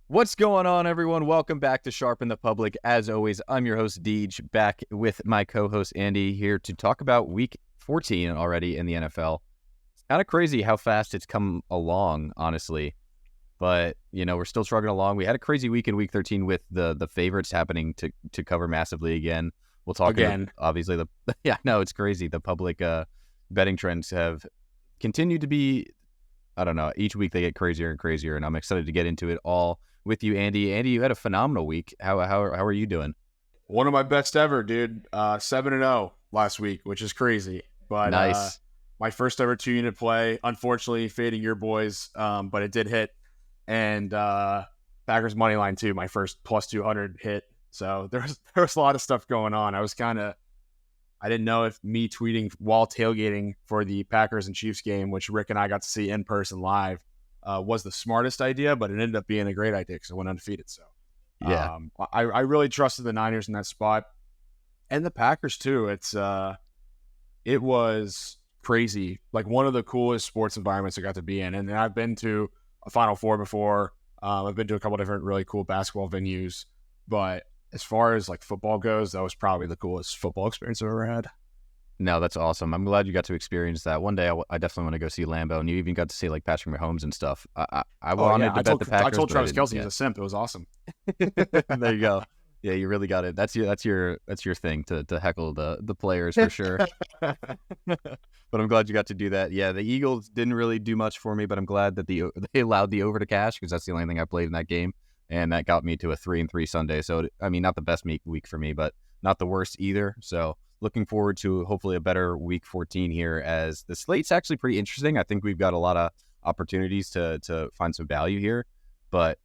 What's going on, everyone? Welcome back to Sharpen the Public. As always, I'm your host, Deej, back with my co-host, Andy, here to talk about Week 14 already in the NFL. It's kind of crazy how fast it's come along, honestly. But, we're still struggling along. We had a crazy week in Week 13 with the favorites happening to cover massively again. We'll talk again. Obviously, it's crazy. The public betting trends have continued to be, I don't know, each week they get crazier and crazier, and I'm excited to get into it all with you, Andy. Andy, you had a phenomenal week. How are you doing? One of my best ever, dude. 7-0 last week, which is crazy. But nice. My first ever 2-unit play, unfortunately fading your boys, but it did hit. And Packers money line too, my first plus 200 hit. So there was a lot of stuff going on. I didn't know if me tweeting while tailgating for the Packers and Chiefs game, which Rick and I got to see in person live, was the smartest idea, but it ended up being a great idea because I went undefeated. So yeah, I really trusted the Niners in that spot, and the Packers too. It was crazy, like one of the coolest sports environments I got to be in. And I've been to a Final Four before. I've been to a couple different really cool basketball venues, but as far as like football goes, that was probably the coolest football experience I've ever had. No, that's awesome. I'm glad you got to experience that. One day I definitely want to go see Lambeau, and you even got to see like Patrick Mahomes and stuff. I wanted to bet the Packers. I told Travis Kelce he's a simp. It was awesome. There you go. Yeah, you really got it. That's your thing to heckle the players for sure. But I'm glad you got to do that. Yeah, the Eagles didn't really do much for me, but I'm glad that they allowed the over to cash because that's the only thing I played in that game, and that got me to a 3-3 Sunday. So I mean, not the best week for me, but not the worst either. So looking forward to hopefully a better Week 14 here, as the slate's actually pretty interesting. I think we've got a lot of opportunities to find some value here. But,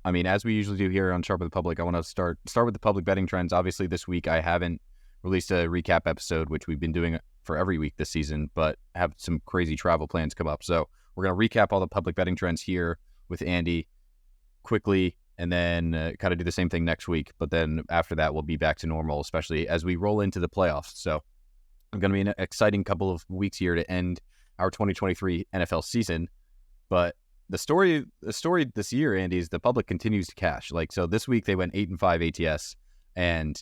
I mean, as we usually do here on Sharpen the Public, I want to start with the public betting trends. Obviously, this week I haven't released a recap episode, which we've been doing for every week this season, but have some crazy travel plans come up. So we're going to recap all the public betting trends here with Andy quickly, and then kind of do the same thing next week. But then after that, we'll be back to normal, especially as we roll into the playoffs. So it's going to be an exciting couple of weeks here to end our 2023 NFL season. But the story this year, Andy, is the public continues to cash. Like, so this week they went 8-5 ATS, and,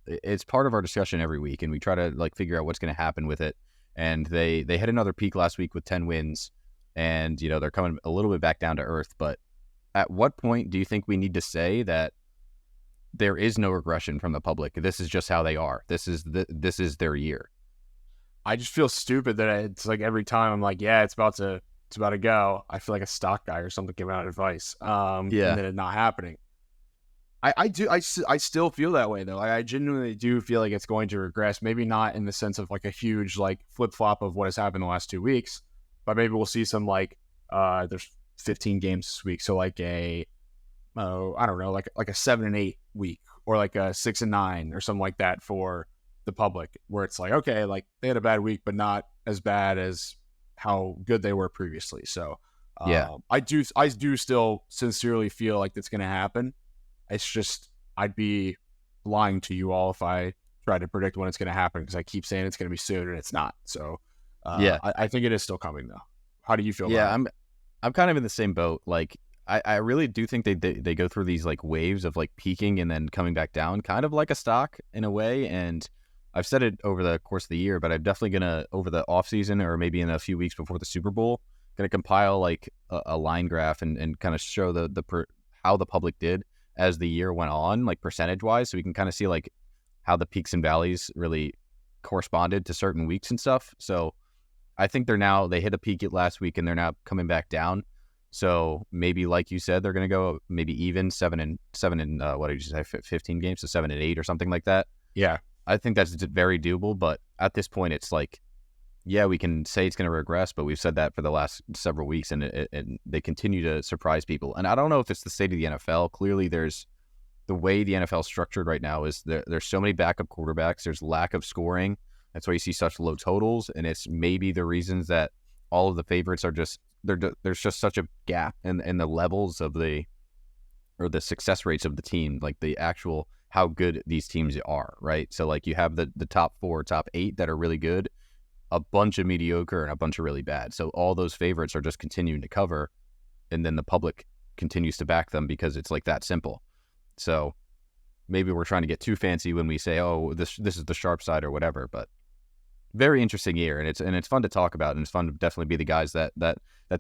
it's part of our discussion every week, and we try to like figure out what's going to happen with it. And they hit another peak last week with 10 wins, and, they're coming a little bit back down to earth. But at what point do you think we need to say that there is no regression from the public? This is just how they are. This is their year. I just feel stupid that it's like every time I'm like, yeah, it's about to go. I feel like a stock guy or something giving out advice. And then it not happening. I still feel that way though. I genuinely do feel like it's going to regress. Maybe not in the sense of like a huge like flip flop of what has happened the last 2 weeks, but maybe we'll see some like there's 15 games this week, so like I don't know, like a 7-8 week, or like a 6-9 or something like that for the public, where it's like, okay, like they had a bad week, but not as bad as how good they were previously. So I do still sincerely feel like that's going to happen. It's just I'd be lying to you all if I tried to predict when it's going to happen, because I keep saying it's going to be soon and it's not. So I think it is still coming though. How do you feel about it? I'm kind of in the same boat. Like, I really do think they go through these like waves of like peaking and then coming back down, kind of like a stock in a way. And I've said it over the course of the year, but I'm definitely gonna, over the off season or maybe in a few weeks before the Super Bowl, gonna compile like a line graph and kind of show how the public did as the year went on, like percentage wise, so we can kind of see like how the peaks and valleys really corresponded to certain weeks and stuff. So I think they hit a peak last week and they're now coming back down. So maybe, like you said, they're going to go maybe even 7 and what did you say, 15 games, so 7-8 or something like that. Yeah, I think that's very doable. But at this point, it's like, yeah, we can say it's going to regress, but we've said that for the last several weeks, and they continue to surprise people. And I don't know if it's the state of the NFL. Clearly, there's the way the NFL is structured right now is there's so many backup quarterbacks. There's lack of scoring. That's why you see such low totals, and it's maybe the reasons that all of the favorites are just there's just such a gap in the levels of the success rates of the team, like the actual how good these teams are, right? So like you have the top 4, top 8 that are really good, a bunch of mediocre, and a bunch of really bad. So all those favorites are just continuing to cover, and then the public continues to back them because it's like that simple. So maybe we're trying to get too fancy when we say, oh, this is the sharp side or whatever, but very interesting year, and it's fun to talk about, and it's fun to definitely be the guys that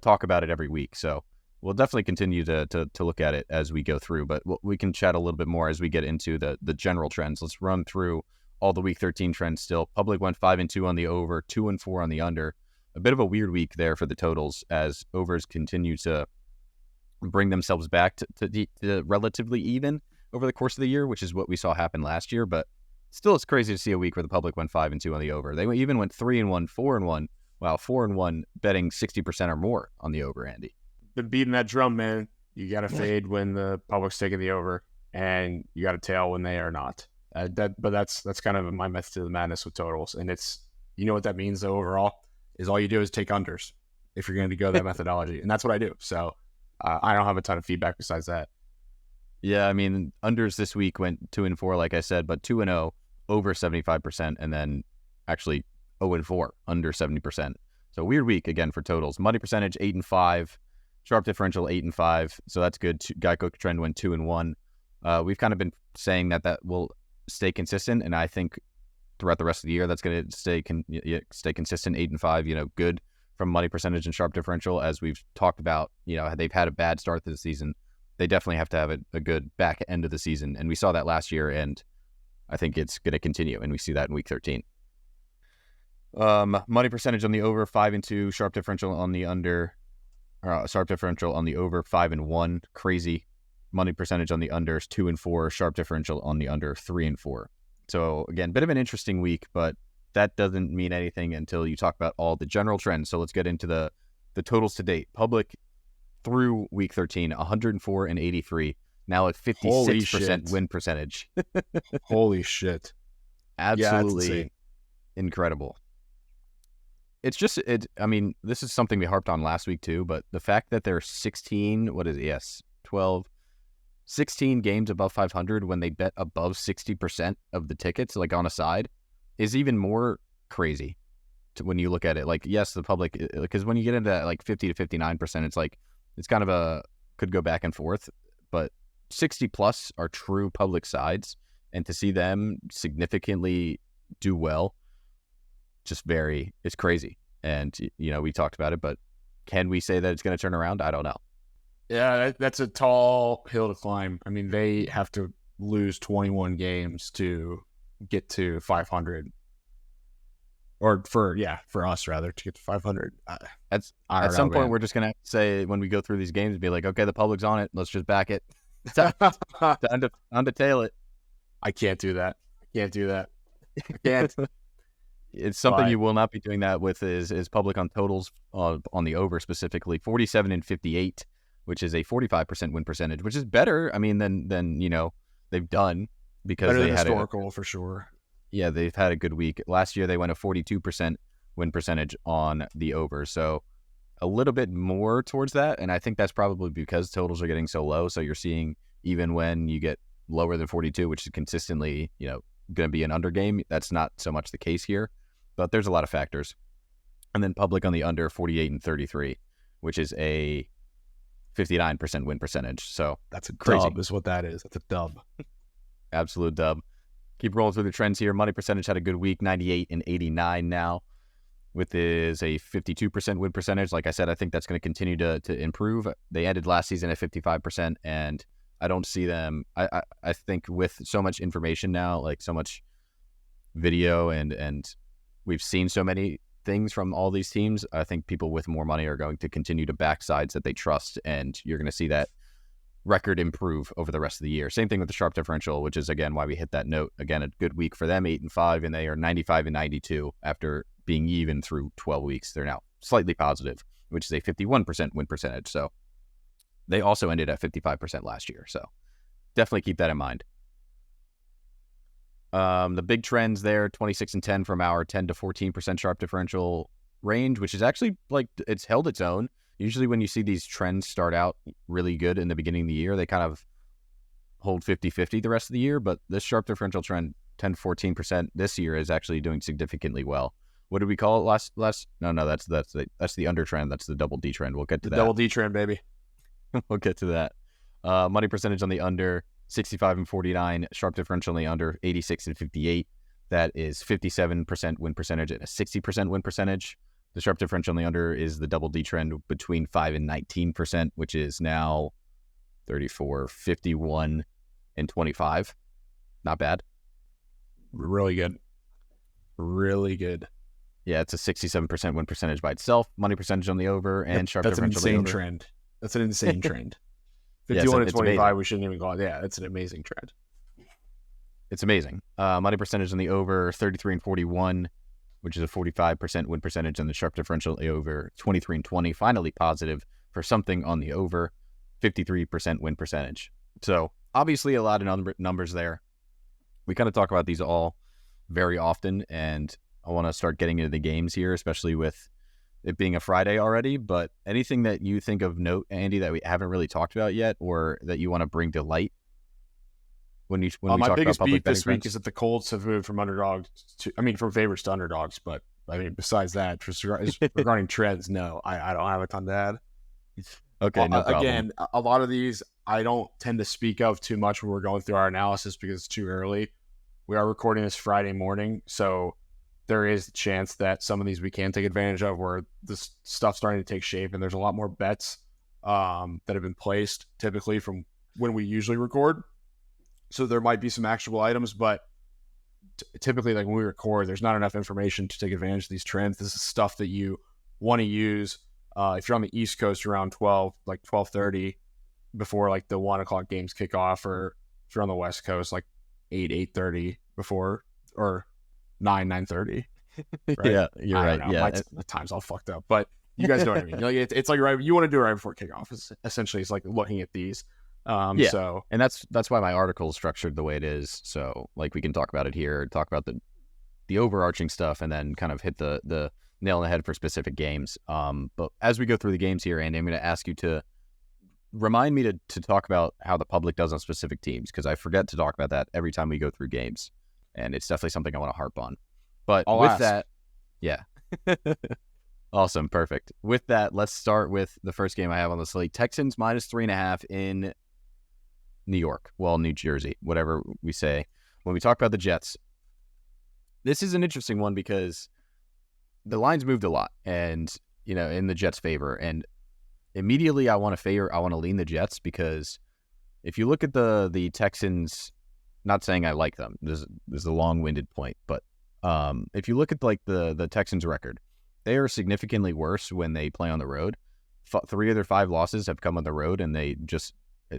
talk about it every week. So we'll definitely continue to look at it as we go through, but we can chat a little bit more as we get into the general trends. Let's run through all the Week 13 trends still. Public went 5-2 on the over, 2-4 on the under. A bit of a weird week there for the totals as overs continue to bring themselves back to relatively even over the course of the year, which is what we saw happen last year. But still, it's crazy to see a week where the public went 5-2 on the over. They even went 3-1, 4-1. Wow, 4-1 betting 60% or more on the over, Andy. Been beating that drum, man. You got to fade when the public's taking the over, and you got to tail when they are not. But that's kind of my method to the madness with totals. And it's, you know what that means though, overall, is all you do is take unders if you're going to go that methodology. And that's what I do. So I don't have a ton of feedback besides that. Yeah, I mean, unders this week went 2-4, like I said, but 2-0 over 75%, and then actually 0-4 under 70%. So weird week again for totals. Money percentage 8-5, sharp differential 8-5. So that's good. Geico trend went 2-1. We've kind of been saying that will stay consistent, and I think throughout the rest of the year that's going to stay consistent. 8-5, good from money percentage and sharp differential. As we've talked about, they've had a bad start to the season. They definitely have to have a good back end of the season, and we saw that last year, and I think it's going to continue, and we see that in Week 13. Money percentage on the over 5-2, sharp differential on the under, sharp differential on the over 5-1, crazy. Money percentage on the unders 2-4, sharp differential on the under 3-4. So again, bit of an interesting week, but that doesn't mean anything until you talk about all the general trends. So let's get into the totals to date. Public through Week 13, 104-83, now at 56% win percentage. Holy shit! Absolutely incredible. It's just I mean, this is something we harped on last week too, but the fact that there are 16 games above 500 when they bet above 60% of the tickets, like on a side, is even more crazy when you look at it. Like, yes, the public, because when you get into that like 50 to 59%, it's like, it's kind of could go back and forth, but 60 plus are true public sides, and to see them significantly do well, it's crazy. And, we talked about it, but can we say that it's going to turn around? I don't know. Yeah, that's a tall hill to climb. I mean, they have to lose 21 games to get to 500. Or for us rather, to get to 500. At some point, we're just going to have to say, when we go through these games, be like, okay, the public's on it. Let's just back it. Time to tail it. I can't do that. I can't. It's something you will not be doing that with is public on totals on the over specifically. 47-58. Which is a 45% win percentage, which is better, I mean, than they've done, because better they than had historical for sure. Yeah, they've had a good week. Last year they went a 42% win percentage on the over, so a little bit more towards that, and I think that's probably because totals are getting so low. So you're seeing, even when you get lower than 42, which is consistently going to be an under game, that's not so much the case here, but there's a lot of factors. And then public on the under 48-33, which is a 59% win percentage. So that's a crazy. Dub is what that is. That's a dub. Absolute dub. Keep rolling through the trends here. Money percentage had a good week, 98-89 now, with is a 52% win percentage. Like I said, I think that's going to continue to improve. They ended last season at 55%, and I don't see them. I think with so much information now, like so much video, and we've seen so many things from all these teams, I think people with more money are going to continue to back sides that they trust, and you're going to see that record improve over the rest of the year. Same thing with the sharp differential, which is again why we hit that note. Again, a good week for them, 8-5, and they are 95-92 after being even through 12 weeks. They're now slightly positive, which is a 51% win percentage. So they also ended at 55% last year. So definitely keep that in mind. The big trends there, 26-10 from our 10 to 14% sharp differential range, which is actually like it's held its own. Usually when you see these trends start out really good in the beginning of the year, they kind of hold 50-50 the rest of the year. But this sharp differential trend, 10 to 14% this year, is actually doing significantly well. What did we call it last? No, that's the under trend. That's the double D trend. We'll get to that. Double D trend, baby. We'll get to that. Money percentage on the under, 65 and 49. Sharp differential on the under, 86 and 58. That is 57% win percentage and a 60% win percentage. The sharp differential on the under is the double D trend between 5 and 19%, which is now 34, 51, and 25. Not bad. Really good. Really good. Yeah, it's a 67% win percentage by itself. Money percentage on the over and sharp differential on the over. That's an insane trend. That's an insane trend. 51 and 25, amazing. We shouldn't even go on. Yeah, that's an amazing trend. It's amazing. Money percentage on the over, 33 and 41, which is a 45% win percentage, and the sharp differential on the over, 23 and 20. Finally positive for something on the over, 53% win percentage. So obviously a lot of numbers there. We kind of talk about these all very often, and I want to start getting into the games here, especially with it being a Friday already. But anything that you think of note, Andy, that we haven't really talked about yet, or that you want to bring to light when we talk my biggest about beef this trends? week is that the Colts have moved from from favorites to underdogs. But I mean, besides that, regarding trends, no, I don't have a ton to add. Okay, no problem. Again, a lot of these I don't tend to speak of too much when we're going through our analysis because it's too early. We are recording this Friday morning, so there is a chance that some of these we can take advantage of where this stuff's starting to take shape, and there's a lot more bets that have been placed typically from when we usually record. So there might be some actionable items, but typically, like when we record, there's not enough information to take advantage of these trends. This is stuff that you want to use if you're on the East Coast around 12:30 before like the 1 o'clock games kick off, or if you're on the West Coast, like 8:30 before, or 9:30. Right? Yeah, you're right. Yeah, my time's all fucked up, but you guys know what I mean. Like it's like right, you want to do it right before kickoff. Essentially, it's like looking at these. Yeah. So, and that's why my article is structured the way it is. So like we can talk about it here, talk about the overarching stuff, and then kind of hit the nail on the head for specific games. But as we go through the games here, Andy, I'm going to ask you to remind me to talk about how the public does on specific teams, because I forget to talk about that every time we go through games, and it's definitely something I want to harp on. But that, yeah. Awesome. Perfect. With that, let's start with the first game I have on the slate. Texans -3.5 in New York. Well, New Jersey, whatever we say. When we talk about the Jets, this is an interesting one because the lines moved a lot and, in the Jets' favor. And immediately I want to lean the Jets because if you look at the Texans, not saying I like them, this is a long-winded point, but if you look at like the Texans' record, they are significantly worse when they play on the road. 3 of their 5 losses have come on the road, and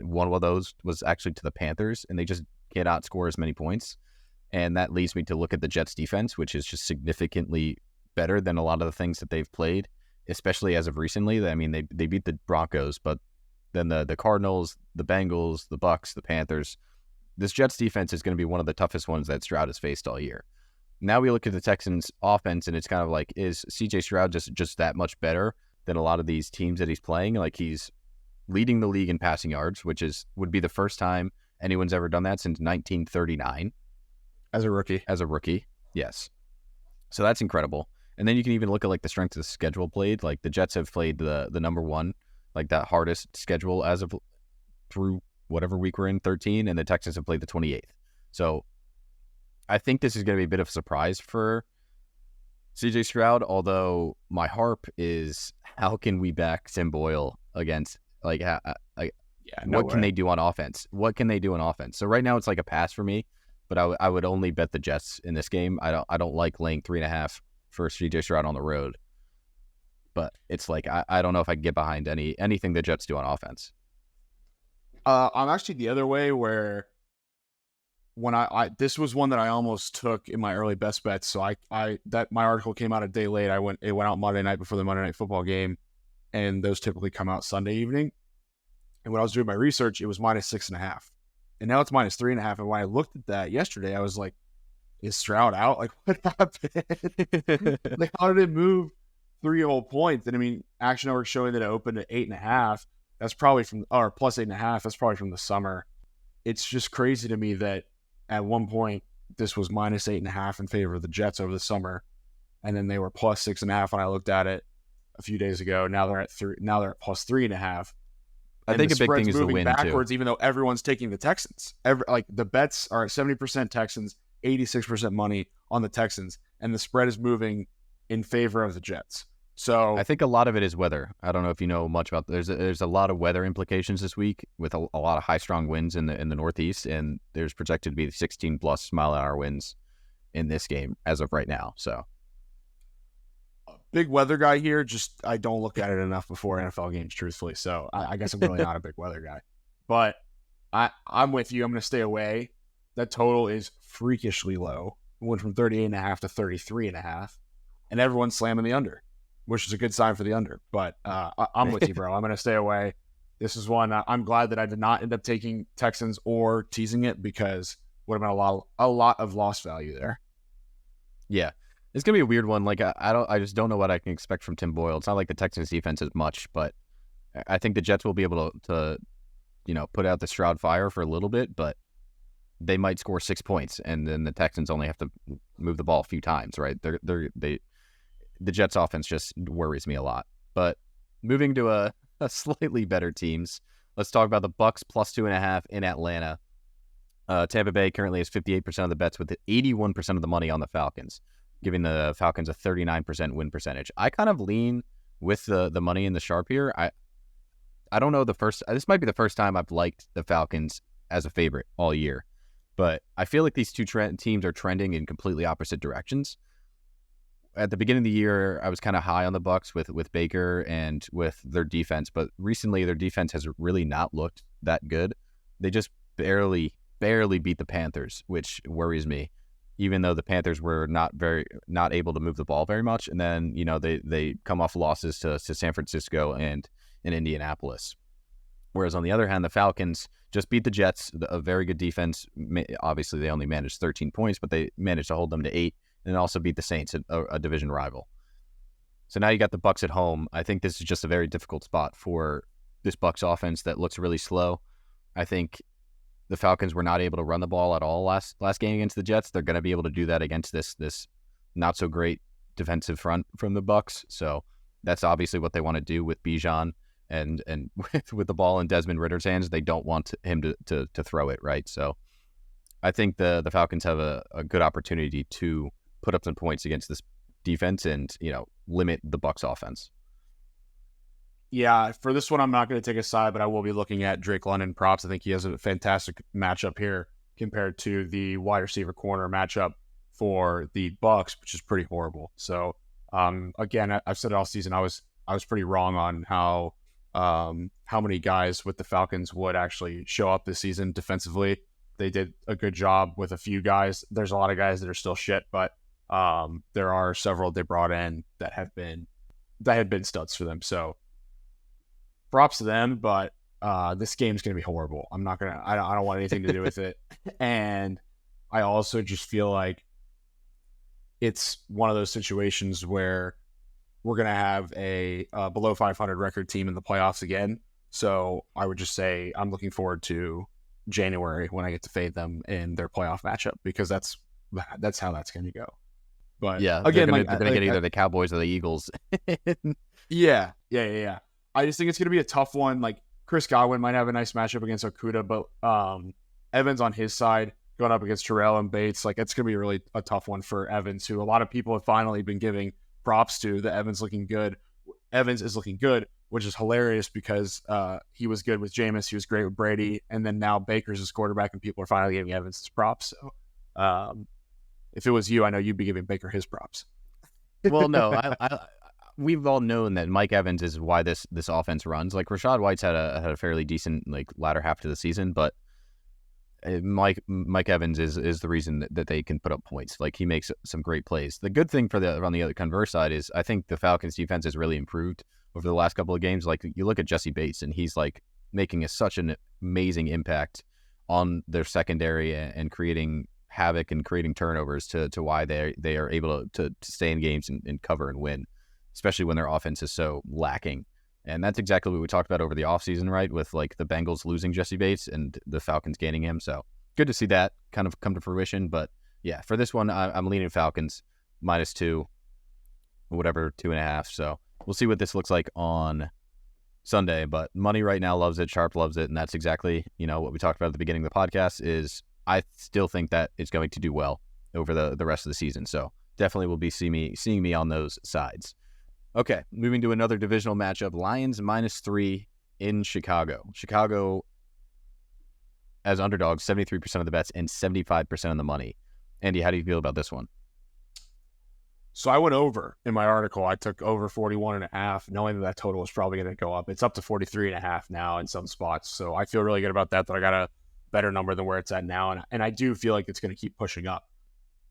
one of those was actually to the Panthers, and they just cannot score as many points. And that leads me to look at the Jets' defense, which is just significantly better than a lot of the things that they've played, especially as of recently. I mean, they beat the Broncos, but then the Cardinals, the Bengals, the Bucs, the Panthers. This Jets defense is going to be one of the toughest ones that Stroud has faced all year. Now we look at the Texans offense, and it's kind of like, is CJ Stroud just that much better than a lot of these teams that he's playing? Like, he's leading the league in passing yards, which would be the first time anyone's ever done that since 1939. As a rookie. Yes. So that's incredible. And then you can even look at like the strength of the schedule played. Like the Jets have played the number one, like that hardest schedule as of through whatever week we're in, 13, and the Texans have played the 28th. So I think this is going to be a bit of a surprise for CJ Stroud, although my harp is how can we back Tim Boyle against what can they do on offense? What can they do on offense? So right now it's like a pass for me, but I would only bet the Jets in this game. I don't like laying 3.5 for CJ Stroud on the road, but it's like I don't know if I can get behind anything the Jets do on offense. I'm actually the other way, where when this was one that I almost took in my early best bets. So my article came out a day late. It went out Monday night before the Monday Night Football game, and those typically come out Sunday evening. And when I was doing my research, it was -6.5, and now it's -3.5. And when I looked at that yesterday, I was like, "Is Stroud out? Like, what happened? Like, how did it move 3 whole points?" And I mean, Action Network showing that it opened at 8.5. That's probably plus 8.5. That's probably from the summer. It's just crazy to me that at one point this was -8.5 in favor of the Jets over the summer, and then they were +6.5 when I looked at it a few days ago. Now they're at plus 3.5. I think a big thing is the moving win backwards, too. Even though everyone's taking the Texans. The bets are 70% Texans, 86% money on the Texans, and the spread is moving in favor of the Jets. So I think a lot of it is weather. I don't know if you know much about. There's a lot of weather implications this week with a lot of high strong winds in the Northeast, and there's projected to be 16 plus mile-an-hour winds in this game as of right now. So, big weather guy here. Just I don't look at it enough before NFL games, truthfully. So I guess I'm really not a big weather guy. But I'm with you. I'm going to stay away. That total is freakishly low. It went from 38.5 to 33.5, and everyone's slamming the under, which is a good sign for the under. But I'm with you, bro. I'm going to stay away. This is one I'm glad that I did not end up taking Texans or teasing it, because would have been a lot of lost value there. Yeah, it's gonna be a weird one. Like I just don't know what I can expect from Tim Boyle. It's not like the Texans defense is much, but I think the Jets will be able to put out the Stroud fire for a little bit, but they might score 6 points, and then the Texans only have to move the ball a few times, right? The Jets offense just worries me a lot. But moving to a slightly better teams, let's talk about the Bucs plus 2.5 in Atlanta. Tampa Bay currently has 58% of the bets with 81% of the money on the Falcons, giving the Falcons a 39% win percentage. I kind of lean with the money in the sharp here. I don't know this might be the first time I've liked the Falcons as a favorite all year, but I feel like these two teams are trending in completely opposite directions. At the beginning of the year, I was kind of high on the Bucs with Baker and with their defense, but recently their defense has really not looked that good. They just barely beat the Panthers, which worries me, even though the Panthers were not able to move the ball very much. And then, they come off losses to San Francisco and in Indianapolis. Whereas on the other hand, the Falcons just beat the Jets, a very good defense. Obviously, they only managed 13 points, but they managed to hold them to 8, and also beat the Saints, a division rival. So now you got the Bucs at home. I think this is just a very difficult spot for this Bucs offense that looks really slow. I think the Falcons were not able to run the ball at all last game against the Jets. They're going to be able to do that against this not so great defensive front from the Bucs. So that's obviously what they want to do with Bijan and with the ball in Desmond Ritter's hands. They don't want him to throw it, right? So I think the Falcons have a good opportunity to put up some points against this defense and limit the Bucs offense. Yeah, for this one, I'm not going to take a side, but I will be looking at Drake London props. I think he has a fantastic matchup here compared to the wide receiver corner matchup for the Bucs, which is pretty horrible. So, again, I've said it all season. I was pretty wrong on how many guys with the Falcons would actually show up this season defensively. They did a good job with a few guys. There's a lot of guys that are still shit, but there are several they brought in that had been studs for them. So, props to them, but this game's going to be horrible. I don't want anything to do with it. And I also just feel like it's one of those situations where we're going to have a below 500 record team in the playoffs again. So I would just say I'm looking forward to January when I get to fade them in their playoff matchup, because that's how that's going to go. But yeah, again, they're going to get either the Cowboys or the Eagles. Yeah. I just think it's going to be a tough one. Like, Chris Godwin might have a nice matchup against Okudah, but Evans on his side going up against Terrell and Bates, like, it's going to be really a tough one for Evans, who a lot of people have finally been giving props to. The Evans is looking good, which is hilarious because he was good with Jameis, he was great with Brady, and then now Baker's his quarterback, and people are finally giving Evans his props. So if it was you, I know you'd be giving Baker his props. Well, no, we've all known that Mike Evans is why this offense runs. Like, Rachaad White's had a fairly decent latter half to the season, but Mike Evans is the reason that they can put up points. Like, he makes some great plays. The good thing on the other converse side is I think the Falcons defense has really improved over the last couple of games. Like, you look at Jesse Bates, and he's making such an amazing impact on their secondary and creating havoc and creating turnovers to why they are able to stay in games and cover and win, especially when their offense is so lacking. And that's exactly what we talked about over the offseason, right? With the Bengals losing Jesse Bates and the Falcons gaining him. So good to see that kind of come to fruition. But yeah, for this one, I'm leaning Falcons -2, whatever, 2.5. So we'll see what this looks like on Sunday, but money right now loves it. Sharp loves it, and that's exactly what we talked about at the beginning of the podcast. Is I still think that it's going to do well over the rest of the season. So definitely will be seeing me on those sides. Okay, moving to another divisional matchup: Lions -3 in Chicago. Chicago as underdogs, 73% of the bets and 75% of the money. Andy, how do you feel about this one? So I went over in my article. I took over 41.5, knowing that total is probably going to go up. It's up to 43.5 now in some spots. So I feel really good about that I got a better number than where it's at now. And I do feel like it's going to keep pushing up.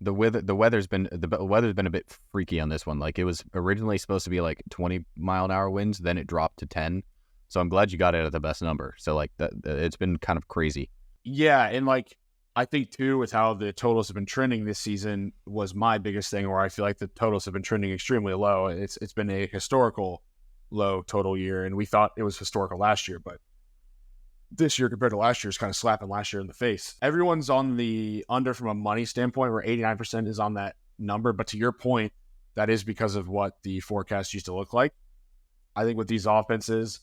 The weather's been a bit freaky on this one. Like, it was originally supposed to be like 20-mile-an-hour winds, then it dropped to 10. So I'm glad you got it at the best number. So like it's been kind of crazy. Yeah, and like I think too, with how the totals have been trending this season was my biggest thing, where I feel like the totals have been trending extremely low. It's been a historical low total year, and we thought it was historical last year, but this year compared to last year is kind of slapping last year in the face. Everyone's on the under from a money standpoint, where 89% is on that number. But to your point, that is because of what the forecast used to look like. I think with these offenses,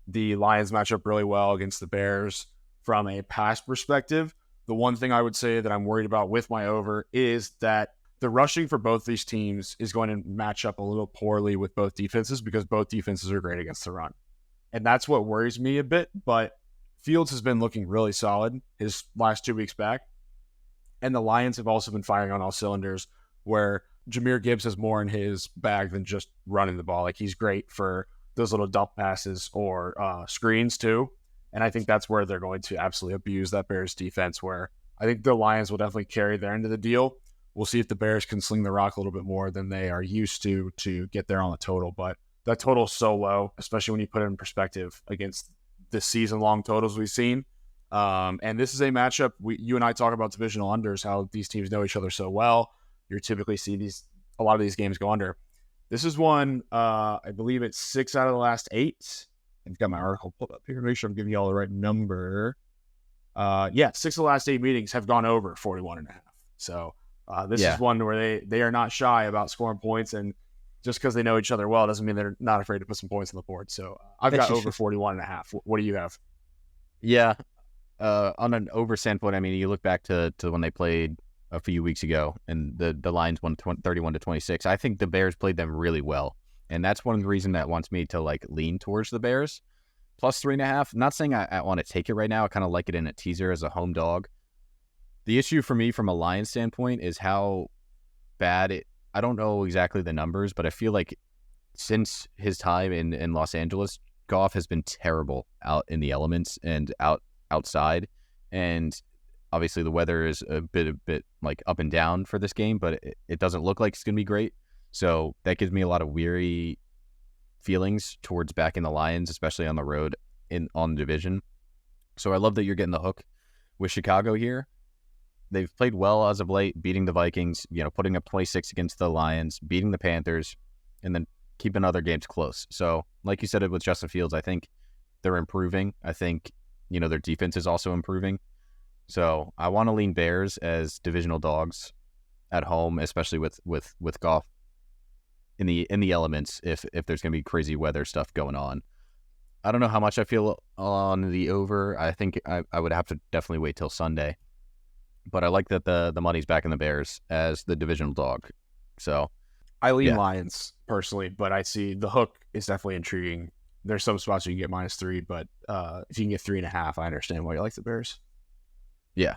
the Lions match up really well against the Bears from a pass perspective. The one thing I would say that I'm worried about with my over is that the rushing for both these teams is going to match up a little poorly with both defenses, because both defenses are great against the run. And that's what worries me a bit. But Fields has been looking really solid his last 2 weeks back. And the Lions have also been firing on all cylinders, where Jahmyr Gibbs has more in his bag than just running the ball. Like, he's great for those little dump passes or screens too. And I think that's where they're going to absolutely abuse that Bears defense, where I think the Lions will definitely carry their end of the deal. We'll see if the Bears can sling the rock a little bit more than they are used to get there on the total. But that total is so low, especially when you put it in perspective against the season-long totals we've seen. And this is a matchup, you and I talk about divisional unders, how these teams know each other so well. You typically see a lot of these games go under. This is one, I believe it's 6 out of the last 8. I've got my article pulled up here. Make sure I'm giving you all the right number. 6 of the last 8 meetings have gone over 41.5. So this is one where they are not shy about scoring points, and just because they know each other well doesn't mean they're not afraid to put some points on the board. So I've got over 41.5. What do you have? Yeah. On an over standpoint, I mean, you look back to when they played a few weeks ago, and the Lions won 31-26. I think the Bears played them really well. And that's one of the reasons that wants me to like lean towards the Bears. Plus 3.5. Not saying I want to take it right now. I kind of like it in a teaser as a home dog. The issue for me from a Lions standpoint is how bad I don't know exactly the numbers, but I feel like since his time in Los Angeles, Goff has been terrible out in the elements and outside. And obviously the weather is a bit like up and down for this game, but it doesn't look like it's going to be great. So that gives me a lot of weary feelings towards backing the Lions, especially on the road on the division. So I love that you're getting the hook with Chicago here. They've played well as of late, beating the Vikings, putting up 26 against the Lions, beating the Panthers, and then keeping other games close. So like you said it with Justin Fields, I think they're improving. I think, their defense is also improving. So I want to lean Bears as divisional dogs at home, especially with Goff in the elements if there's going to be crazy weather stuff going on. I don't know how much I feel on the over. I think I would have to definitely wait till Sunday. But I like that the money's back in the Bears as the divisional dog. So I lean Lions personally, but I see the hook is definitely intriguing. There's some spots you can get -3, but if you can get 3.5, I understand why you like the Bears. Yeah.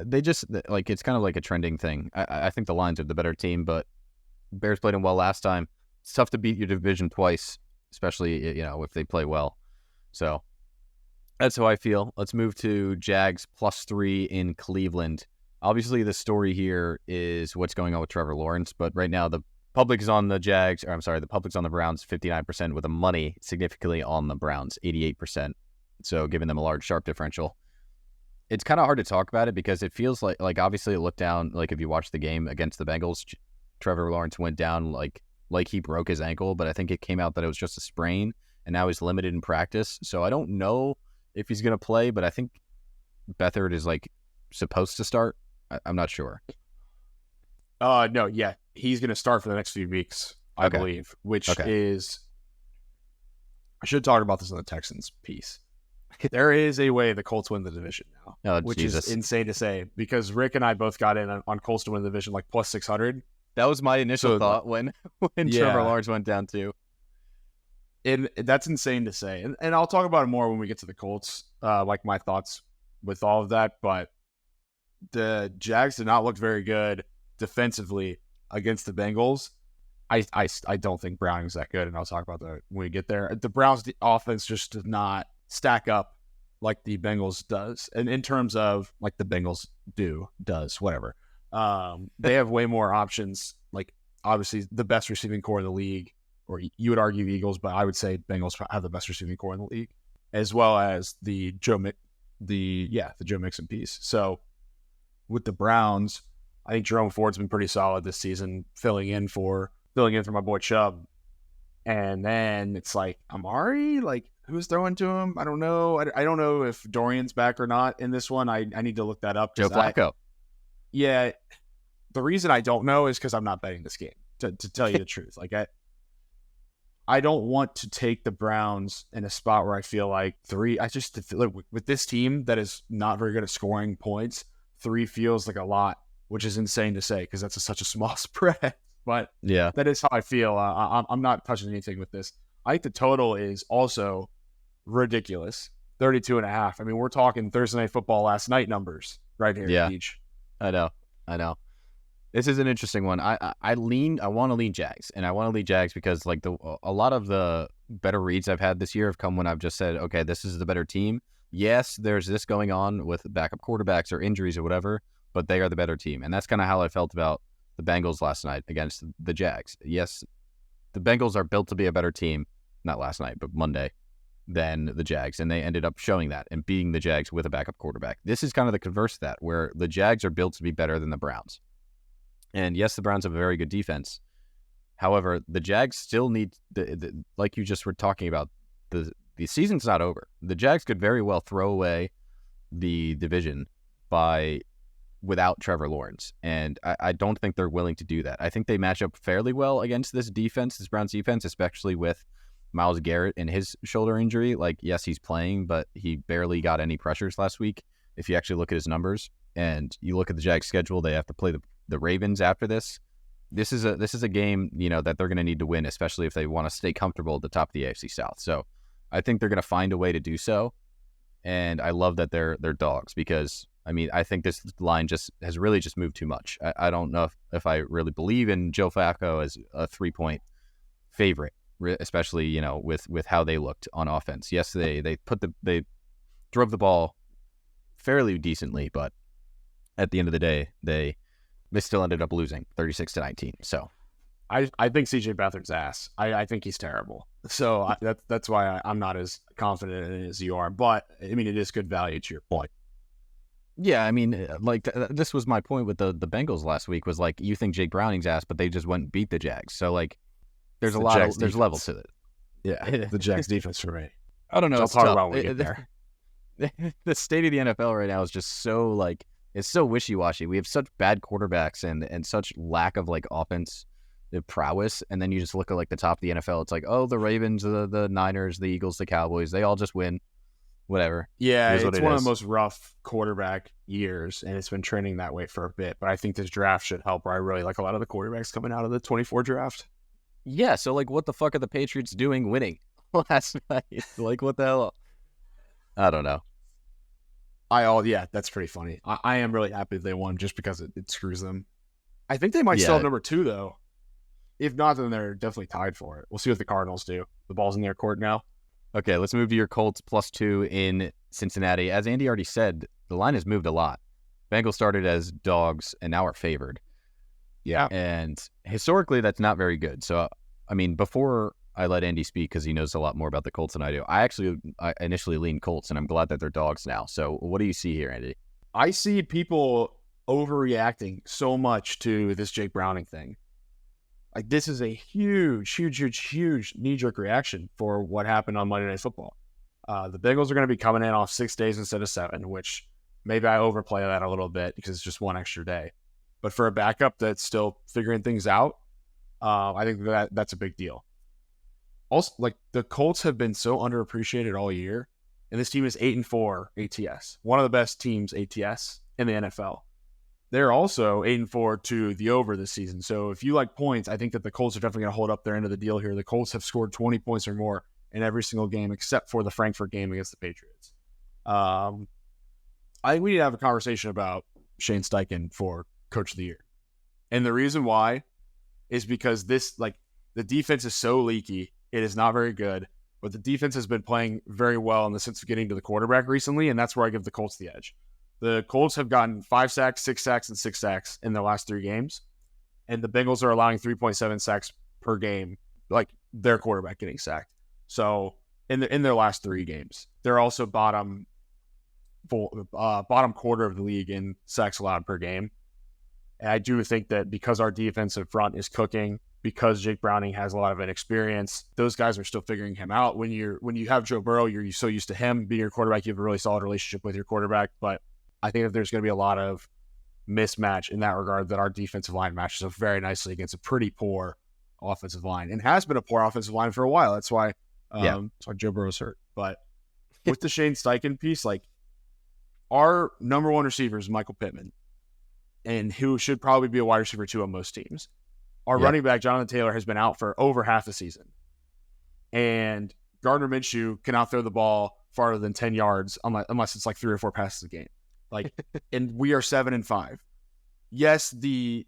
They just like, it's kind of like a trending thing. I think the Lions are the better team, but Bears played them well last time. It's tough to beat your division twice, especially if they play well. So that's how I feel. Let's move to Jags +3 in Cleveland. Obviously, the story here is what's going on with Trevor Lawrence, but right now the public is on the Jags, the public's on the Browns 59%, with the money significantly on the Browns 88%. So giving them a large sharp differential. It's kind of hard to talk about it because it feels like obviously it looked down, like if you watch the game against the Bengals, Trevor Lawrence went down like he broke his ankle, but I think it came out that it was just a sprain, and now he's limited in practice. So I don't know if he's going to play, but I think Beathard is like supposed to start. I'm not sure. No, yeah. He's going to start for the next few weeks, I believe, which is I should talk about this in the Texans piece. There is a way the Colts win the division now, which is insane to say, because Rick and I both got in on Colts to win the division like plus 600. That was my initial thought when Trevor Lawrence went down too. And that's insane to say. And I'll talk about it more when we get to the Colts, like my thoughts with all of that. But the Jags did not look very good defensively against the Bengals. I don't think Browning's that good, and I'll talk about that when we get there. The Browns' offense just did not stack up like the Bengals does, and in terms of like the Bengals does, whatever. They have way more options. Like obviously the best receiving core in the league, or you would argue Eagles, but I would say Bengals have the best receiving core in the league, as well as the Joe Mixon piece. So with the Browns, I think Jerome Ford's been pretty solid this season, filling in for my boy Chubb. And then it's like Amari, like who's throwing to him? I don't know. I don't know if Dorian's back or not in this one. I need to look that up. Joe Flacco. The reason I don't know is because I'm not betting this game, to tell you the truth. Like I don't want to take the Browns in a spot where I feel like with this team that is not very good at scoring points, 3 feels like a lot, which is insane to say because that's such a small spread. But yeah, that is how I feel. I'm not touching anything with this. I think the total is also ridiculous, 32.5. I mean, we're talking Thursday Night Football last night numbers right here. Yeah, Deej. I know. This is an interesting one. I want to lean Jags, and I want to lean Jags because like a lot of the better reads I've had this year have come when I've just said, okay, this is the better team. Yes, there's this going on with backup quarterbacks or injuries or whatever, but they are the better team, and that's kind of how I felt about the Bengals last night against the Jags. Yes, the Bengals are built to be a better team, not last night, but Monday, than the Jags, and they ended up showing that and beating the Jags with a backup quarterback. This is kind of the converse of that, where the Jags are built to be better than the Browns. And yes, the Browns have a very good defense. However, the Jags still need, like you just were talking about, the season's not over. The Jags could very well throw away the division without Trevor Lawrence. And I don't think they're willing to do that. I think they match up fairly well against this Browns defense, especially with Myles Garrett and his shoulder injury. Like, yes, he's playing, but he barely got any pressures last week. If you actually look at his numbers and you look at the Jags schedule, they have to play the Ravens after this. This is a game, that they're going to need to win, especially if they want to stay comfortable at the top of the AFC South. So I think they're going to find a way to do so. And I love that they're dogs because, I think this line has really moved too much. I don't know if I really believe in Joe Flacco as a 3-point favorite, especially, with how they looked on offense. Yes, they drove the ball fairly decently, but at the end of the day, they still ended up losing 36-19. So I think CJ Beathard's ass. I think he's terrible. So that's why I'm not as confident in it as you are. But it is good value to your point. Yeah, this was my point with the Bengals last week was like, you think Jake Browning's ass, but they just went and beat the Jags. So like, there's there's levels to it. Yeah, the Jags defense for me. I don't know. I'll talk about when we get there. The state of the NFL right now is just so like, it's so wishy-washy. We have such bad quarterbacks and such lack of like offense prowess, and then you just look at like the top of the NFL. It's like, oh, the Ravens, the Niners, the Eagles, the Cowboys, they all just win. Whatever. Yeah, it's one of the most rough quarterback years, and it's been trending that way for a bit. But I think this draft should help. Where I really like a lot of the quarterbacks coming out of the 24 draft. Yeah, so like, what the fuck are the Patriots doing winning last night? Like, what the hell? I don't know. That's pretty funny. I am really happy they won just because it screws them. I think they might still have number 2 though. If not, then they're definitely tied for it. We'll see what the Cardinals do. The ball's in their court now. Okay, let's move to your Colts +2 in Cincinnati. As Andy already said, the line has moved a lot. Bengals started as dogs and now are favored. Yeah. And historically, that's not very good. So, before I let Andy speak, because he knows a lot more about the Colts than I do, I initially leaned Colts, and I'm glad that they're dogs now. So what do you see here, Andy? I see people overreacting so much to this Jake Browning thing. Like, this is a huge knee-jerk reaction for what happened on Monday Night Football. The Bengals are going to be coming in off 6 days instead of 7, which maybe I overplay that a little bit because it's just one extra day. But for a backup that's still figuring things out, I think that's a big deal. Also, like the Colts have been so underappreciated all year, and this team is 8-4 ATS, one of the best teams ATS in the NFL. They're also 8-4 to the over this season. So if you like points, I think that the Colts are definitely going to hold up their end of the deal here. The Colts have scored 20 points or more in every single game except for the Frankfurt game against the Patriots. I think we need to have a conversation about Shane Steichen for Coach of the Year. And the reason why is because the defense is so leaky. It is not very good, but the defense has been playing very well in the sense of getting to the quarterback recently, and that's where I give the Colts the edge. The Colts have gotten 5 sacks, 6 sacks, and 6 sacks in their last 3 games, and the Bengals are allowing 3.7 sacks per game, like their quarterback getting sacked. So in their last 3 games, they're also bottom quarter of the league in sacks allowed per game. And I do think that because our defensive front is cooking, because Jake Browning has a lot of inexperience, those guys are still figuring him out. When you have Joe Burrow, you're so used to him being your quarterback. You have a really solid relationship with your quarterback. But I think that there's going to be a lot of mismatch in that regard, that our defensive line matches up very nicely against a pretty poor offensive line, and has been a poor offensive line for a while. That's why Joe Burrow's hurt. But with the Shane Steichen piece, like our number 1 receiver is Michael Pittman, and who should probably be a wide receiver 2 on most teams. Our running back, Jonathan Taylor, has been out for over half the season. And Gardner Minshew cannot throw the ball farther than 10 yards unless it's like 3 or 4 passes a game. Like, and we are 7-5. Yes, the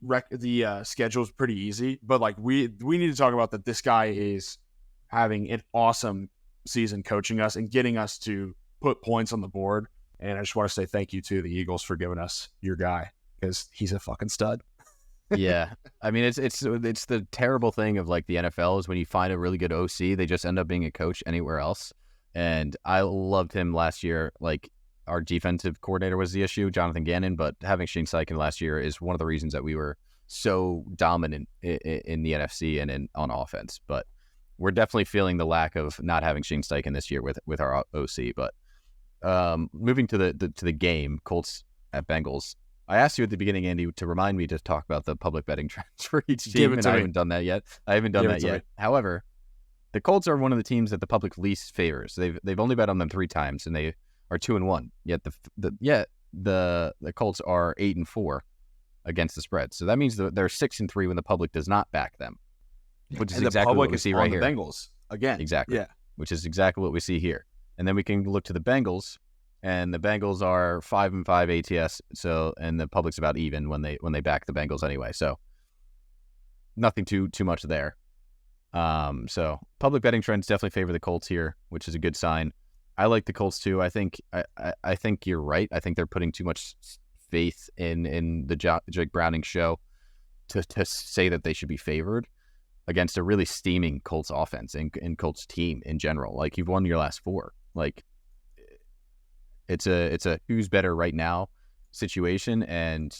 schedule is pretty easy, but like we need to talk about that. This guy is having an awesome season coaching us and getting us to put points on the board. And I just want to say thank you to the Eagles for giving us your guy, because he's a fucking stud. Yeah. I mean, it's the terrible thing of like the NFL is when you find a really good OC, they just end up being a coach anywhere else. And I loved him last year. Like, our defensive coordinator was the issue, Jonathan Gannon, but having Shane Steichen last year is one of the reasons that we were so dominant in the NFC and on offense. But we're definitely feeling the lack of not having Shane Steichen this year with our OC. But moving to the game, Colts at Bengals. I asked you at the beginning, Andy, to remind me to talk about the public betting trends for each team, and I haven't done that yet. However, the Colts are one of the teams that the public least favors. They've only bet on them 3 times, and they are 2-1. Yet the Colts are 8-4 against the spread. So that means that they're 6-3 when the public does not back them, which is exactly what we see right here. The Bengals again, exactly, yeah, which is exactly what we see here. And then we can look to the Bengals. And the Bengals are 5-5 ATS, and the public's about even when they back the Bengals anyway. So nothing too much there. So public betting trends definitely favor the Colts here, which is a good sign. I like the Colts too. I think you're right. I think they're putting too much faith in the Jake Browning show to say that they should be favored against a really steaming Colts offense and Colts team in general. Like, you've won your last 4. Like, it's a who's better right now situation, and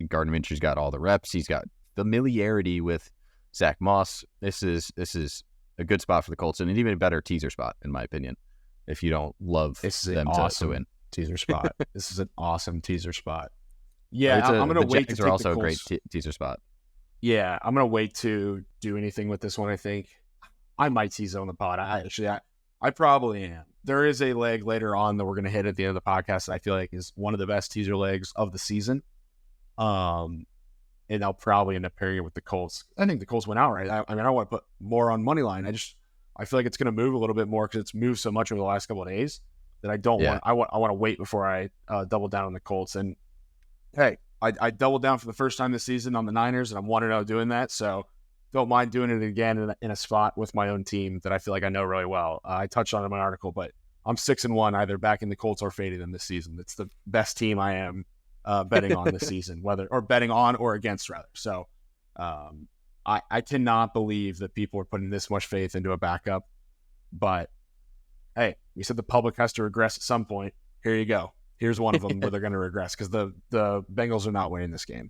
Gardner Minshew's got all the reps. He's got familiarity with Zach Moss. This is a good spot for the Colts, and an even better teaser spot, in my opinion, if you don't love them to win. Teaser spot. This is an awesome teaser spot. Yeah, I'm going to wait. Jags are also a great teaser spot. Yeah, I'm going to wait to do anything with this one, I think. I might tease it on the pod. I probably am. There is a leg later on that we're going to hit at the end of the podcast that I feel like is one of the best teaser legs of the season. And I'll probably end up pairing it with the Colts. I think the Colts went outright. I mean, I want to put more on money line. I feel like it's going to move a little bit more because it's moved so much over the last couple of days that I don't want. I want to wait before I double down on the Colts. And hey, I doubled down for the first time this season on the Niners, and I'm 1-0 doing that. So don't mind doing it again in a spot with my own team that I feel like I know really well. I touched on it in my article, but I'm 6-1, either backing the Colts or fading them this season. It's the best team I am betting on this season, betting on or against rather. So I cannot believe that people are putting this much faith into a backup. But hey, we said the public has to regress at some point. Here you go. Here's one of them where they're going to regress because the Bengals are not winning this game.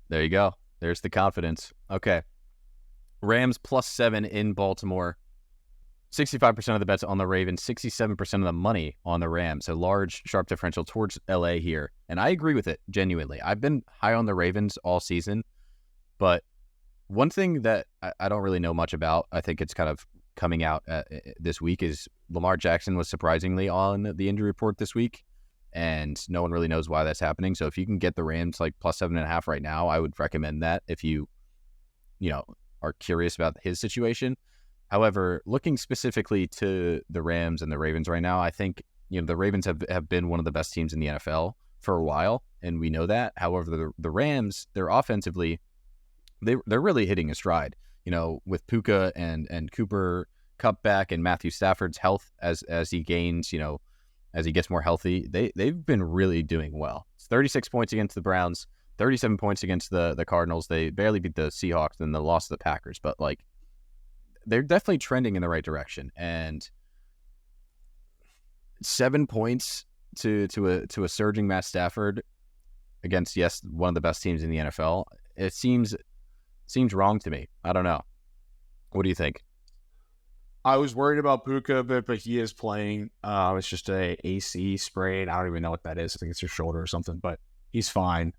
There you go. There's the confidence. Okay. Rams +7 in Baltimore. 65% of the bets on the Ravens, 67% of the money on the Rams. A large, sharp differential towards LA here. And I agree with it, genuinely. I've been high on the Ravens all season. But one thing that I don't really know much about, I think it's kind of coming out this week is Lamar Jackson was surprisingly on the injury report this week, and no one really knows why that's happening. So if you can get the Rams like plus 7.5 right now, I would recommend that if you are curious about his situation. However, looking specifically to the Rams and the Ravens right now, I think the Ravens have been one of the best teams in the NFL for a while, and we know that. However, the Rams, they're offensively, they're really hitting a stride. With Puka and Cooper Kupp back and Matthew Stafford's health as he gains, as he gets more healthy, they've been really doing well. It's 36 points against the Browns, 37 points against the Cardinals. They barely beat the Seahawks and the loss to the Packers, but they're definitely trending in the right direction. And 7 points to a surging Matt Stafford against, yes, one of the best teams in the NFL. It seems wrong to me. I don't know. What do you think? I was worried about Puka a bit, but he is playing. It's just a AC sprain. I don't even know what that is. I think it's your shoulder or something, but he's fine.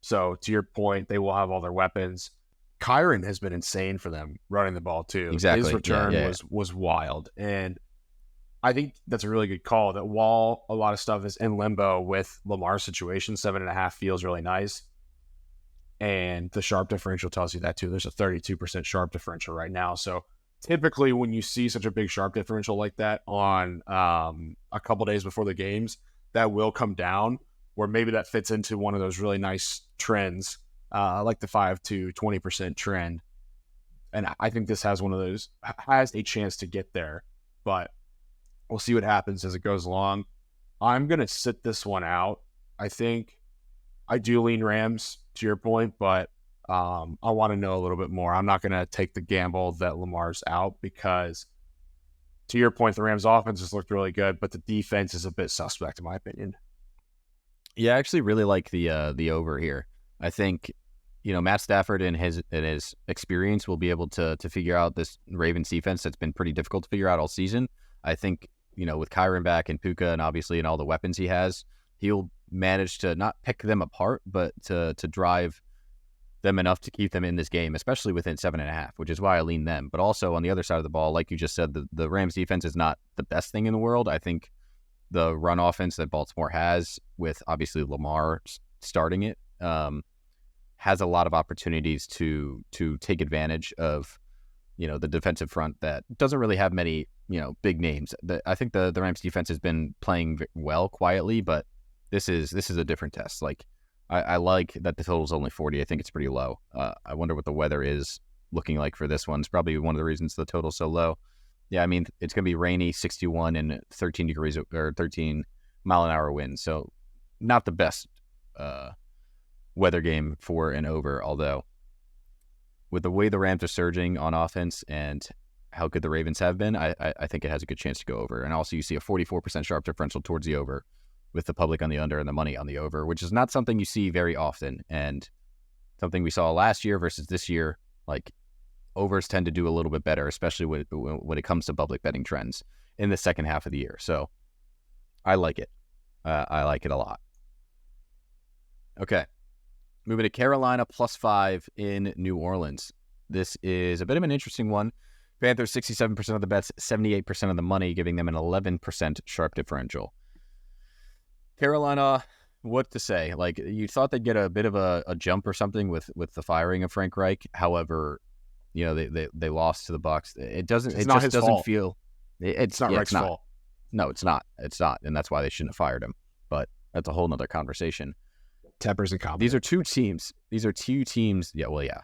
So to your point, they will have all their weapons. Kyron has been insane for them running the ball too. Exactly. His return was wild. And I think that's a really good call, that while a lot of stuff is in limbo with Lamar's situation, 7.5 feels really nice. And the sharp differential tells you that too. There's a 32% sharp differential right now. So typically when you see such a big sharp differential like that on a couple days before the games, that will come down, where maybe that fits into one of those really nice trends, like the 5 to 20% trend. And I think this has one of those, has a chance to get there, but we'll see what happens as it goes along. I'm going to sit this one out. I think I do lean Rams, to your point, but I want to know a little bit more. I'm not going to take the gamble that Lamar's out because, to your point, the Rams' offense has looked really good, but the defense is a bit suspect, in my opinion. Yeah, I actually really like the over here. I think Matt Stafford and his experience will be able to figure out this Ravens defense that's been pretty difficult to figure out all season. I think with Kyron back and Puka and obviously and all the weapons he has, he'll manage to not pick them apart, but to drive them enough to keep them in this game, especially within 7.5, which is why I lean them. But also on the other side of the ball, like you just said, the Rams defense is not the best thing in the world. I think the run offense that Baltimore has, with obviously Lamar starting it, has a lot of opportunities to take advantage of the defensive front that doesn't really have many big names. I think the Rams defense has been playing well quietly, but this is a different test. I like that the total is only 40. I think it's pretty low. I wonder what the weather is looking like for this one. It's probably one of the reasons the total's so low. Yeah, I mean, it's going to be rainy, 61 and 13 degrees or 13 mile an hour wind. So not the best weather game for an over, although with the way the Rams are surging on offense and how good the Ravens have been, I think it has a good chance to go over. And also you see a 44% sharp differential towards the over, with the public on the under and the money on the over, which is not something you see very often, and something we saw last year versus this year. Overs tend to do a little bit better, especially when it comes to public betting trends in the second half of the year. So I like it. I like it a lot. Okay. Moving to Carolina +5 in New Orleans. This is a bit of an interesting one. Panthers 67% of the bets, 78% of the money, giving them an 11% sharp differential. Carolina, what to say? You thought they'd get a bit of a jump or something with the firing of Frank Reich. However, they lost to the Bucs. It doesn't feel. It's not Reich's fault. No, it's not. It's not, and that's why they shouldn't have fired him. But that's a whole nother conversation. Tempers and Cowboys. These are two teams. Yeah, well, yeah.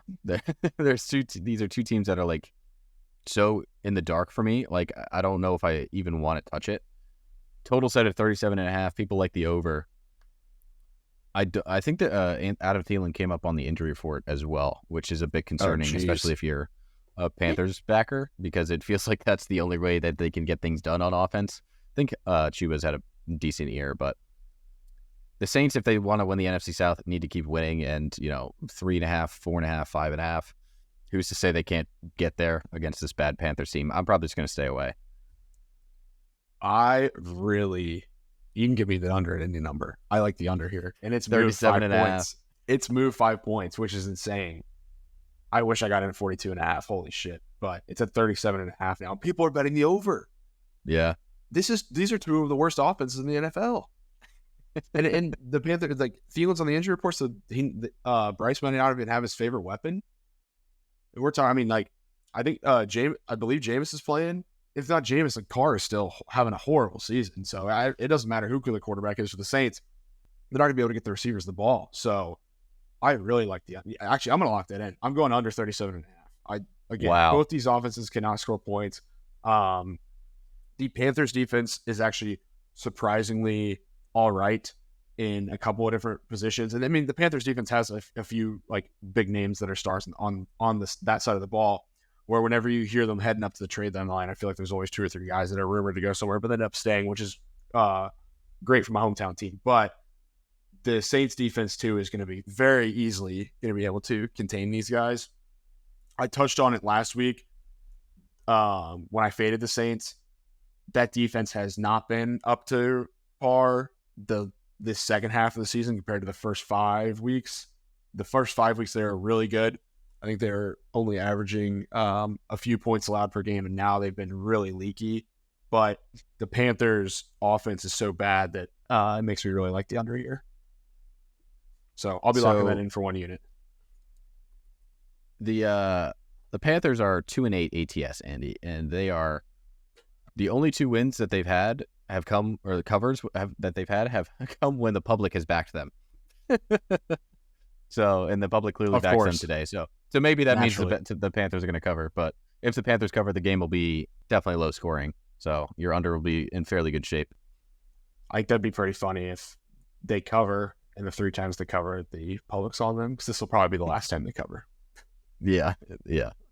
These are two teams that are so in the dark for me. I don't know if I even want to touch it. Total set at 37.5. People like the over. I think that Adam Thielen came up on the injury report as well, which is a bit concerning, especially if you're a Panthers backer, because it feels like that's the only way that they can get things done on offense. I think Chuba's had a decent year, but the Saints, if they want to win the NFC South, need to keep winning, and 3.5, 4.5, 5.5. Who's to say they can't get there against this bad Panthers team? I'm probably just going to stay away. You can give me the under at any number. I like the under here. And it's 37.5 points. It's moved 5 points, which is insane. I wish I got in at 42.5. Holy shit. But it's at 37.5 now. People are betting the over. Yeah. These are two of the worst offenses in the NFL. and the Panthers, like, Thielen's on the injury report, so Bryce might not even have his favorite weapon. We're talking, I mean, like, I think I believe Jameis is playing. If not Jameis, like, Carr is still having a horrible season. So it doesn't matter who the quarterback is for the Saints. They're not going to be able to get the receivers the ball. So I really like actually, I'm going to lock that in. I'm going under 37.5. Both these offenses cannot score points. The Panthers defense is actually surprisingly all right in a couple of different positions. And I mean, the Panthers defense has a few like big names that are stars on that side of the ball, where whenever you hear them heading up to the trade deadline, I feel like there's always 2 or 3 guys that are rumored to go somewhere, but end up staying, which is great for my hometown team. But the Saints defense too is going to be very easily going to be able to contain these guys. I touched on it last week when I faded the Saints. That defense has not been up to par this second half of the season compared to the first 5 weeks. The first 5 weeks, they were really good. I think they're only averaging a few points allowed per game, and now they've been really leaky. But the Panthers' offense is so bad that it makes me really like the under here. So I'll be locking that in for 1 unit. The Panthers are 2-8 ATS, Andy, and they are the only 2 wins that they've had have come, or the covers that they've had have come when the public has backed them. So, and the public clearly backs them today. So maybe that means the Panthers are going to cover. But if the Panthers cover, the game will be definitely low scoring. So your under will be in fairly good shape. I think that'd be pretty funny if they cover, and the 3 times they cover, the public's on them, because this will probably be the last time they cover. Yeah.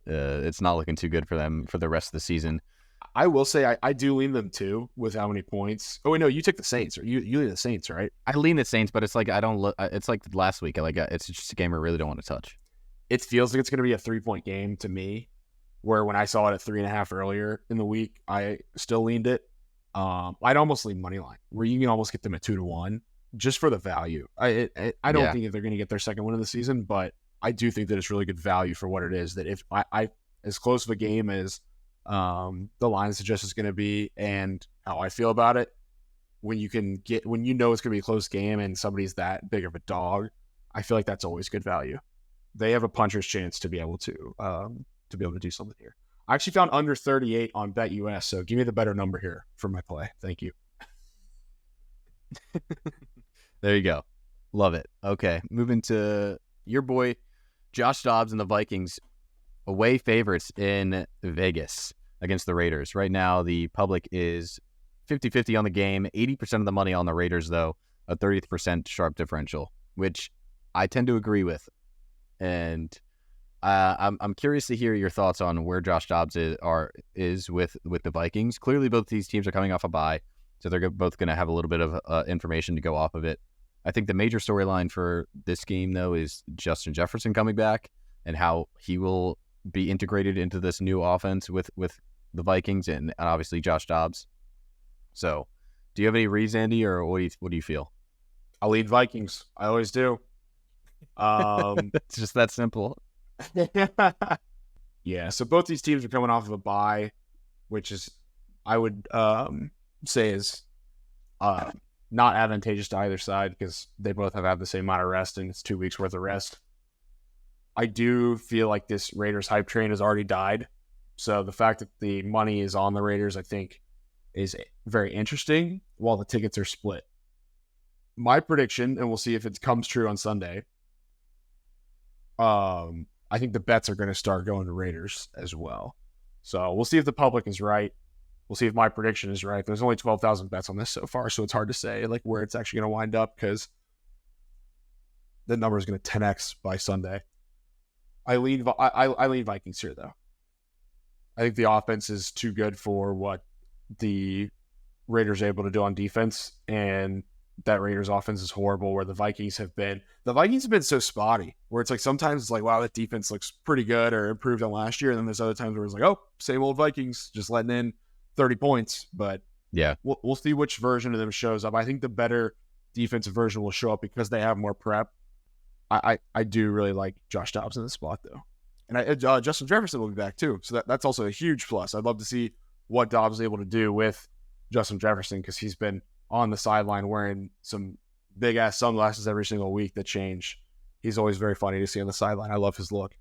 It's not looking too good for them for the rest of the season. I will say I do lean them too with how many points. Oh wait, no, you took the Saints, or you lean the Saints, right? I lean the Saints, but it's like I don't look. It's like last week. It's just a game I really don't want to touch. It feels like it's going to be a 3-point game to me. Where when I saw it at 3.5 earlier in the week, I still leaned it. I'd almost lean money line, where you can almost get them at 2-1 just for the value. I don't think that they're going to get their second win of the season, but I do think that it's really good value for what it is. That if I as close of a game as the line suggests it's going to be, and how I feel about it, when you know it's going to be a close game and somebody's that big of a dog, I feel like that's always good value. They have a puncher's chance to be able to do something here. I actually found under 38 on BetUS, so give me the better number here for my play. Thank you. There you go. Love it. Okay, moving to your boy Josh Dobbs and the Vikings, away favorites in Vegas against the Raiders. Right now, the public is 50-50 on the game, 80% of the money on the Raiders, though, a 30% sharp differential, which I tend to agree with. And I'm curious to hear your thoughts on where Josh Dobbs is with the Vikings. Clearly, both these teams are coming off a bye, so they're both going to have a little bit of information to go off of it. I think the major storyline for this game, though, is Justin Jefferson coming back and how he will be integrated into this new offense with the Vikings and obviously Josh Dobbs. So, do you have any reads, Andy, or what do you feel? I'll lead Vikings. I always do. It's just that simple. Yeah, so both these teams are coming off of a bye, which is, I would say, is not advantageous to either side because they both have had the same amount of rest, and it's 2 weeks worth of rest. I do feel like this Raiders hype train has already died. So the fact that the money is on the Raiders, I think, is very interesting, while the tickets are split. My prediction, and we'll see if it comes true on Sunday, I think the bets are going to start going to Raiders as well. So we'll see if the public is right. We'll see if my prediction is right. There's only 12,000 bets on this so far, so it's hard to say like where it's actually going to wind up because the number is going to 10x by Sunday. I lean Vikings here, though. I think the offense is too good for what the Raiders are able to do on defense, and that Raiders offense is horrible where the Vikings have been so spotty where it's like sometimes it's like, wow, that defense looks pretty good or improved on last year. And then there's other times where it's like, oh, same old Vikings just letting in 30 points. But yeah, we'll see which version of them shows up. I think the better defensive version will show up because they have more prep. I do really like Josh Dobbs in this spot though. And Justin Jefferson will be back too. So that's also a huge plus. I'd love to see what Dobbs is able to do with Justin Jefferson, because he's been on the sideline wearing some big-ass sunglasses every single week that change. He's always very funny to see on the sideline. I love his look.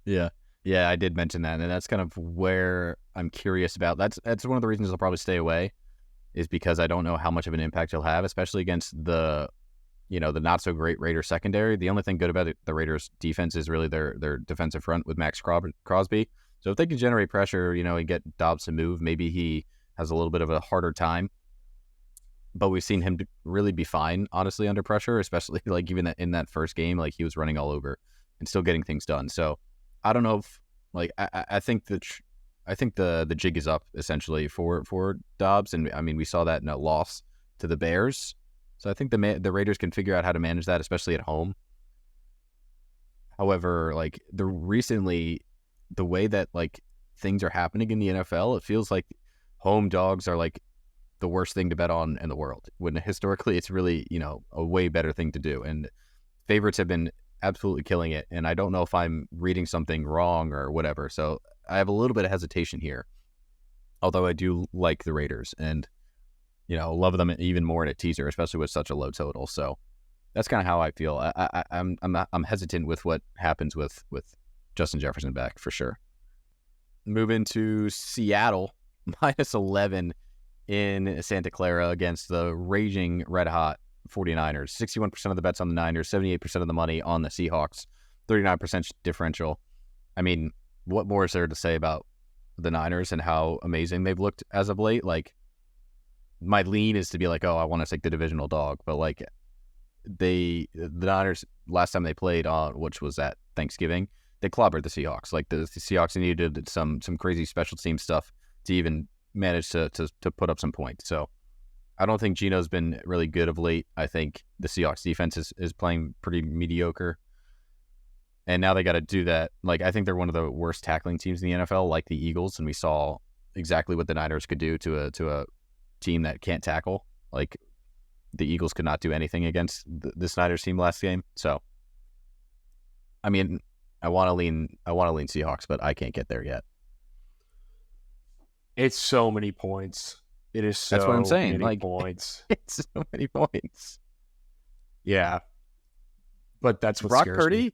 Yeah. Yeah, I did mention that, and that's kind of where I'm curious about. That's one of the reasons I'll probably stay away, is because I don't know how much of an impact he'll have, especially against the not so great Raiders secondary. The only thing good about the Raiders defense is really their defensive front with Max Crosby. So if they can generate pressure, and get Dobbs to move, maybe he has a little bit of a harder time. But we've seen him really be fine, honestly, under pressure, especially like even in that first game, like he was running all over and still getting things done. So I don't know if I think the jig is up essentially for Dobbs, and I mean we saw that in a loss to the Bears. So I think the Raiders can figure out how to manage that, especially at home. However, like the way that like things are happening in the NFL, it feels like home dogs are like the worst thing to bet on in the world, when historically it's really, a way better thing to do. And favorites have been absolutely killing it. And I don't know if I'm reading something wrong or whatever. So I have a little bit of hesitation here, although I do like the Raiders and, love them even more in a teaser, especially with such a low total. So that's kind of how I feel. I'm hesitant with what happens with Justin Jefferson back for sure. Move into Seattle, -11 in Santa Clara against the raging red-hot 49ers. 61% of the bets on the Niners, 78% of the money on the Seahawks, 39% differential. I mean, what more is there to say about the Niners and how amazing they've looked as of late? Like, my lean is to be like, oh, I want to take the divisional dog. But, like, the Niners, last time they played on, which was at Thanksgiving, they clobbered the Seahawks. Like, the Seahawks needed some crazy special team stuff to even manage to put up some points. So I don't think Geno's been really good of late. I think the Seahawks defense is playing pretty mediocre. And now they got to do that. Like, I think they're one of the worst tackling teams in the NFL, like the Eagles. And we saw exactly what the Niners could do to a team that can't tackle. Like, the Eagles could not do anything against this Niners team last game. So, I mean, I want to lean Seahawks, but I can't get there yet. It's so many points. It is so That's what I'm saying. many like, points. It's so many points. Yeah. But that's what Brock scares Purdy, me.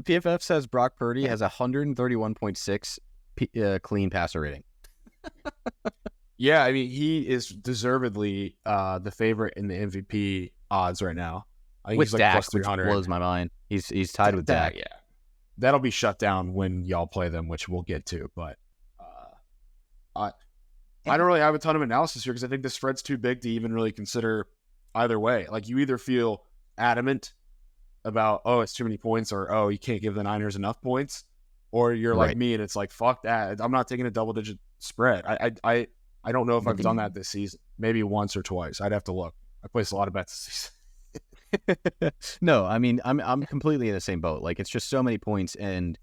PFF says Brock Purdy has 131.6 clean passer rating. Yeah, I mean, he is deservedly the favorite in the MVP odds right now. I think with he's like Dak, plus 300. which blows my mind. He's tied with Dak. Yeah. That'll be shut down when y'all play them, which we'll get to. But I don't really have a ton of analysis here because I think the spread's too big to even really consider either way. Like, you either feel adamant about, oh, it's too many points, or, oh, you can't give the Niners enough points, or you're like me and it's like, fuck that. I'm not taking a double-digit spread. I don't know if I've done that this season. Maybe once or twice. I'd have to look. I placed a lot of bets this season. No, I mean, I'm completely in the same boat. Like, it's just so many points, and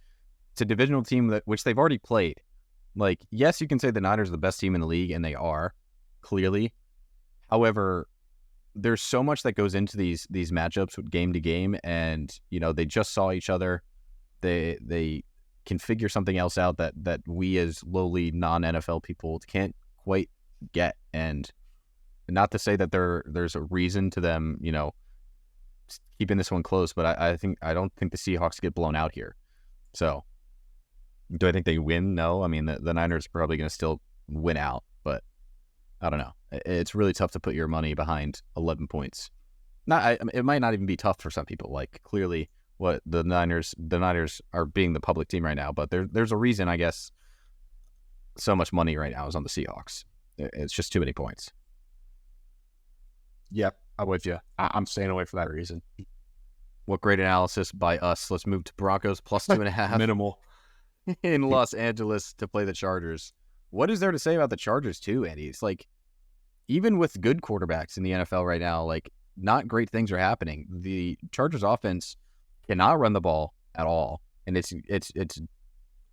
it's a divisional team which they've already played. Like, yes, you can say the Niners are the best team in the league, and they are, clearly. However, there's so much that goes into these matchups with game to game, and, they just saw each other. They can figure something else out that we as lowly non-NFL people can't quite get. And not to say that there's a reason to them, keeping this one close, but I don't think the Seahawks get blown out here. So, do I think they win? No. I mean, the Niners are probably going to still win out, but I don't know. It's really tough to put your money behind 11 points. It might not even be tough for some people. Like, clearly, what the Niners are being the public team right now, but there's a reason, I guess, so much money right now is on the Seahawks. It's just too many points. Yep, I'm with you. I'm staying away for that reason. What great analysis by us. Let's move to Broncos plus 2.5. Minimal. In Los Angeles to play the Chargers. What is there to say about the Chargers too, Andy? It's like, even with good quarterbacks in the NFL right now, like, not great things are happening. The Chargers offense cannot run the ball at all, and it's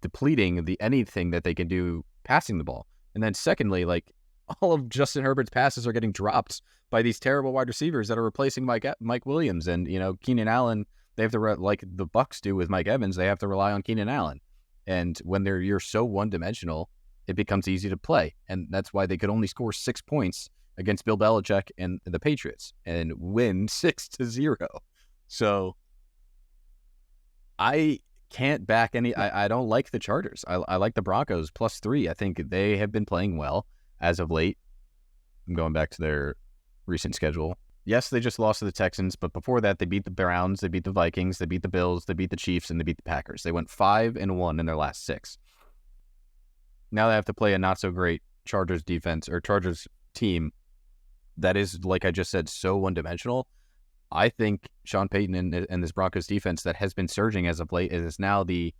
depleting anything that they can do passing the ball. And then secondly, like, all of Justin Herbert's passes are getting dropped by these terrible wide receivers that are replacing Mike Williams and, Keenan Allen. they have to like the Bucs do with Mike Evans. They have to rely on Keenan Allen, and when you're so one-dimensional, it becomes easy to play, and that's why they could only score 6 points against Bill Belichick and the Patriots and win 6-0. So I can't back any. I don't like the Chargers. I like the Broncos +3. I think they have been playing well as of late. I'm going back to their recent schedule. Yes, they just lost to the Texans, but before that, they beat the Browns, they beat the Vikings, they beat the Bills, they beat the Chiefs, and they beat the Packers. They went 5-1 in their last 6. Now they have to play a not-so-great Chargers defense or Chargers team that is, like I just said, so one-dimensional. I think Sean Payton and this Broncos defense that has been surging as of late is now they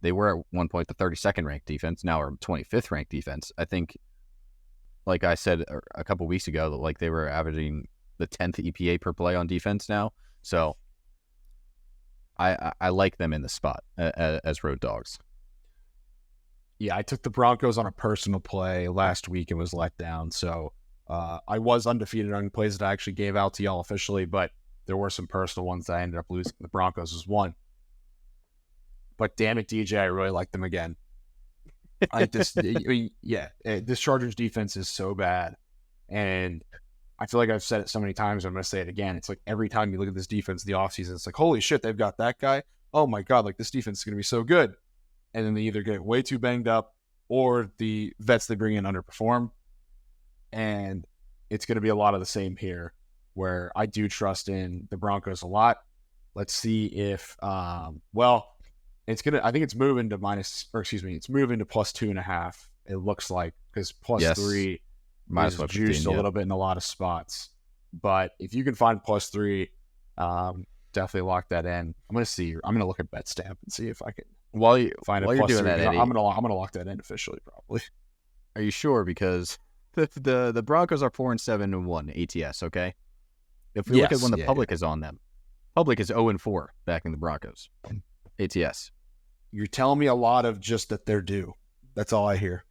were at one point the 32nd ranked defense, now are 25th ranked defense. I think, like I said a couple weeks ago, that like they were averaging the 10th EPA per play on defense now. So I like them in the spot as road dogs. Yeah, I took the Broncos on a personal play last week and was let down. So I was undefeated on plays that I actually gave out to y'all officially, but there were some personal ones that I ended up losing. The Broncos was one. But damn it, DJ, I really like them again. This Chargers defense is so bad. And I feel like I've said it so many times, I'm going to say it again. It's like every time you look at this defense in the offseason, it's like, holy shit, they've got that guy. Oh my God, like this defense is going to be so good. And then they either get way too banged up or the vets they bring in underperform. And it's going to be a lot of the same here, where I do trust in the Broncos a lot. Let's see if, I think it's moving to it's moving to +2.5. It looks like, because +3 is juiced a little bit in a lot of spots. But if you can find +3, definitely lock that in. I'm going to look at BetStamp and see if I can find a +3. Doing that, Eddie, I'm going to lock that in officially, probably. Are you sure? Because the Broncos are 4-7-1 ATS. Okay, if we look at when the public is on them, public is 0-4 backing the Broncos ATS. You're telling me a lot of just that they're due. That's all I hear.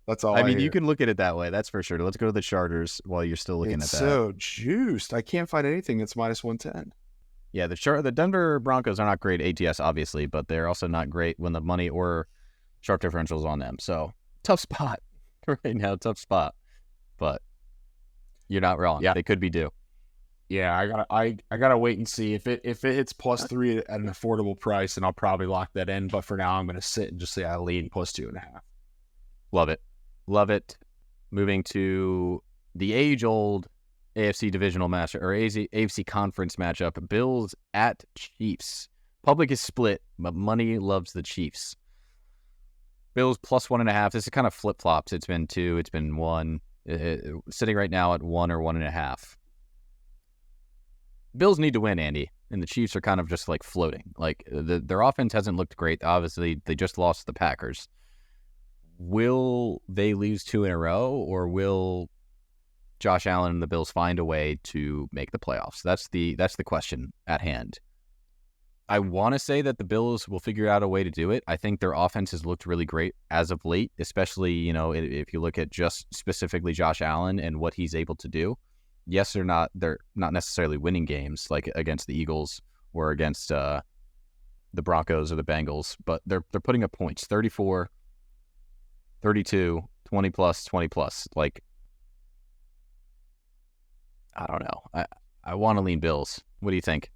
That's all I mean, you can look at it that way. That's for sure. Let's go to the Chargers while you're still looking at that. So juiced. I can't find anything that's -110. Yeah, the Denver Broncos are not great ATS, obviously, but they're also not great when the money or sharp differential is on them. So tough spot right now. Tough spot. But you're not wrong. Yeah, they could be due. Yeah, I gotta wait and see if it hits +3 at an affordable price, and I'll probably lock that in. But for now, I'm gonna sit and just say I lean +2.5. Love it. Moving to the age-old AFC divisional matchup, or AFC conference matchup, Bills at Chiefs. Public is split, but money loves the Chiefs. Bills +1.5. This is kind of flip-flops. It's been 2, it's been 1. Sitting right now at 1 or 1.5. Bills need to win, Andy, and the Chiefs are kind of just like floating. Like their offense hasn't looked great. Obviously, they just lost to the Packers. Will they lose 2 in a row, or will Josh Allen and the Bills find a way to make the playoffs? That's the question at hand. I want to say that the Bills will figure out a way to do it. I think their offense has looked really great as of late, especially, if you look at just specifically Josh Allen and what he's able to do. Yes, they're not necessarily winning games like against the Eagles or against the Broncos or the Bengals, but they're putting up points, 34, 32, 20 plus. Like, I don't know. I want to lean Bills. What do you think?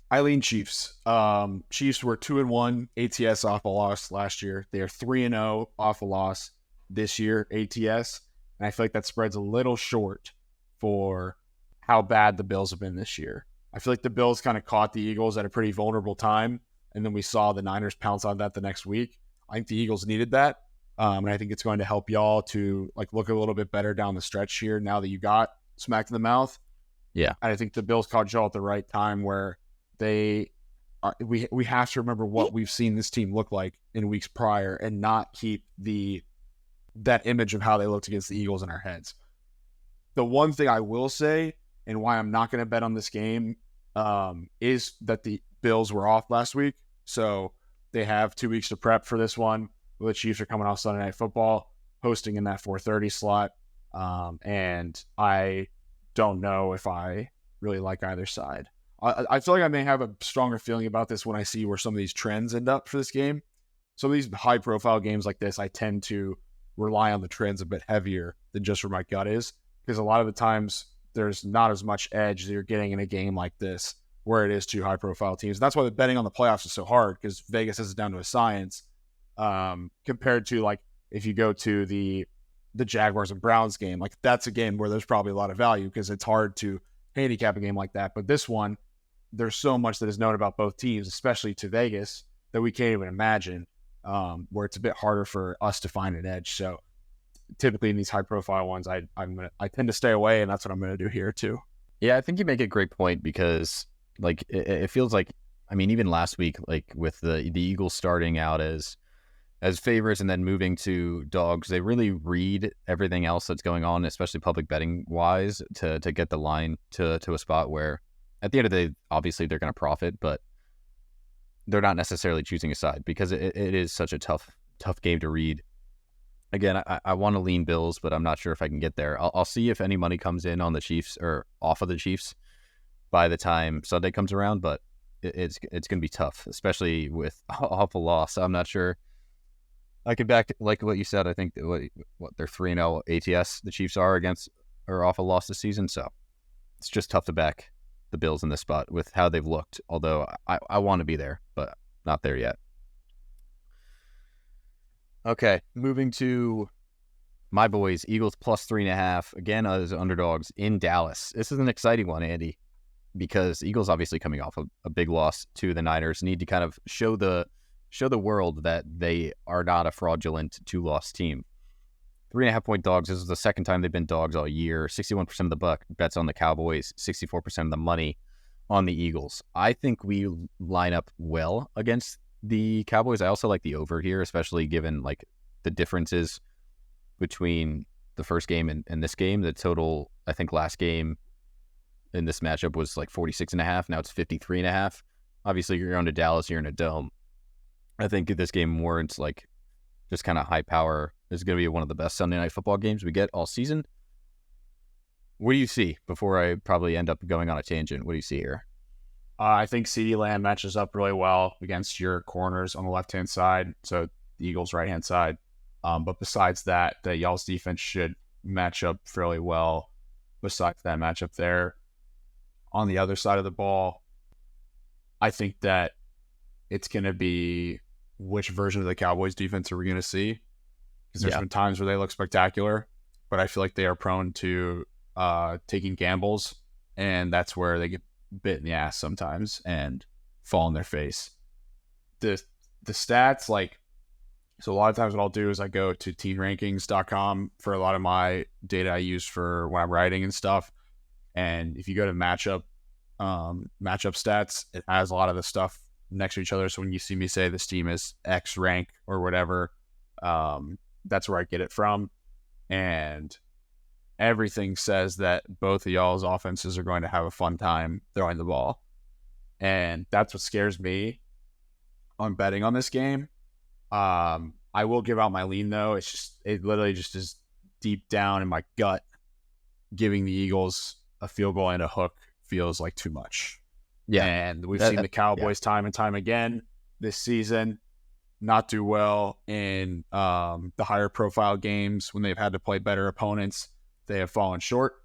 I lean Chiefs. Chiefs were 2-1 ATS off a loss last year. They are 3-0 off a loss this year ATS, and I feel like that spreads a little short for how bad the Bills have been this year. I feel like the Bills kind of caught the Eagles at a pretty vulnerable time, and then we saw the Niners pounce on that the next week. I think the Eagles needed that, and I think it's going to help y'all to look a little bit better down the stretch here now that you got smacked in the mouth. Yeah, and I think the Bills caught y'all at the right time where we have to remember what we've seen this team look like in weeks prior and not keep that image of how they looked against the Eagles in our heads. The one thing I will say, and why I'm not going to bet on this game, is that the Bills were off last week. So they have 2 weeks to prep for this one. The Chiefs are coming off Sunday Night Football, hosting in that 4:30 slot. And I don't know if I really like either side. I feel like I may have a stronger feeling about this when I see where some of these trends end up for this game. Some of these high-profile games like this, I tend to rely on the trends a bit heavier than just where my gut is, because a lot of the times there's not as much edge that you're getting in a game like this where it is two high-profile teams. And that's why the betting on the playoffs is so hard, because Vegas has it down to a science compared to, like, if you go to the Jaguars and Browns game. Like, that's a game where there's probably a lot of value because it's hard to handicap a game like that. But this one, there's so much that is known about both teams, especially to Vegas, that we can't even imagine, where it's a bit harder for us to find an edge. So typically in these high-profile ones, I tend to stay away, and that's what I'm going to do here too. Yeah, I think you make a great point because, like, it feels like, I mean, even last week, like with the Eagles starting out as favorites and then moving to dogs, they really read everything else that's going on, especially public betting wise, to get the line to a spot where at the end of the day, obviously they're going to profit, but they're not necessarily choosing a side because it is such a tough game to read. Again, I want to lean Bills, but I'm not sure if I can get there. I'll see if any money comes in on the Chiefs or off of the Chiefs by the time Sunday comes around, but it's going to be tough, especially with off a loss. I'm not sure. I could back, like what you said, I think what they're 3-0 ATS, the Chiefs are against or off a loss this season, so it's just tough to back the Bills in this spot with how they've looked, although I want to be there, but not there yet. Okay, moving to my boys, Eagles plus 3.5, again as underdogs in Dallas. This is an exciting one, Andy, because Eagles obviously coming off a big loss to the Niners, need to kind of show the world that they are not a fraudulent 2-loss team. 3.5-point dogs. This is the second time they've been dogs all year. 61% of the bets on the Cowboys, 64% of the money on the Eagles. I think we line up well against the Cowboys. I also like the over here, especially given like the differences between the first game and this game. The total, I think last game in this matchup was like 46.5. Now it's 53.5. Obviously, you're going to Dallas, you're in a dome. I think this game warrants like just kind of high power. This is going to be one of the best Sunday Night Football games we get all season. What do you see before I probably end up going on a tangent? What do you see here? I think CeeDee Lamb matches up really well against your corners on the left-hand side, so the Eagles' right-hand side. But besides that, the y'all's defense should match up fairly well besides that matchup there. On the other side of the ball, I think that it's going to be which version of the Cowboys defense are we going to see? Because there's been times where they look spectacular, but I feel like they are prone to taking gambles, and that's where they get bit in the ass sometimes and fall on their face. The stats, like, so a lot of times what I'll do is I go to teamrankings.com for a lot of my data I use for when I'm writing and stuff. And if you go to matchup stats, it has a lot of the stuff next to each other. So when you see me say this team is X rank or whatever, that's where I get it from. And everything says that both of y'all's offenses are going to have a fun time throwing the ball. And that's what scares me on betting on this game. I will give out my lean though. It literally just is deep down in my gut. Giving the Eagles a field goal and a hook feels like too much. Yeah. And we've seen the Cowboys time and time again this season not do well in the higher profile games when they've had to play better opponents. They have fallen short.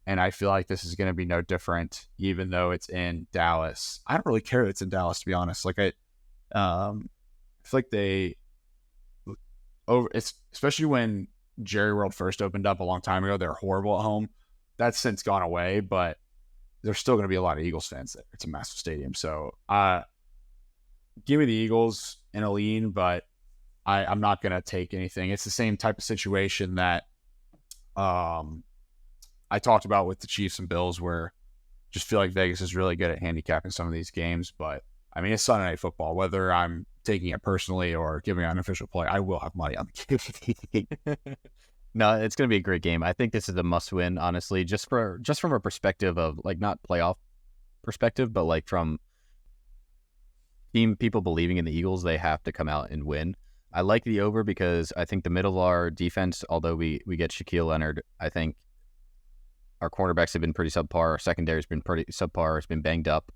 And I feel like this is going to be no different, even though it's in Dallas. I don't really care if it's in Dallas, to be honest. Like, I feel like it's especially when Jerry World first opened up a long time ago, they were horrible at home. That's since gone away, but there's still going to be a lot of Eagles fans there. It's a massive stadium. So give me the Eagles in a lean, but I'm not going to take anything. It's the same type of situation that I talked about with the Chiefs and Bills, where just feel like Vegas is really good at handicapping some of these games. But I mean, it's Sunday Night Football. Whether I'm taking it personally or giving an official play, I will have money on the game. No, it's going to be a great game. I think this is a must-win, honestly, just from a perspective of, like, not playoff perspective, but like from team people believing in the Eagles, they have to come out and win. I like the over because I think the middle of our defense, although we get Shaquille Leonard, I think our cornerbacks have been pretty subpar. Our secondary has been pretty subpar. It's been banged up.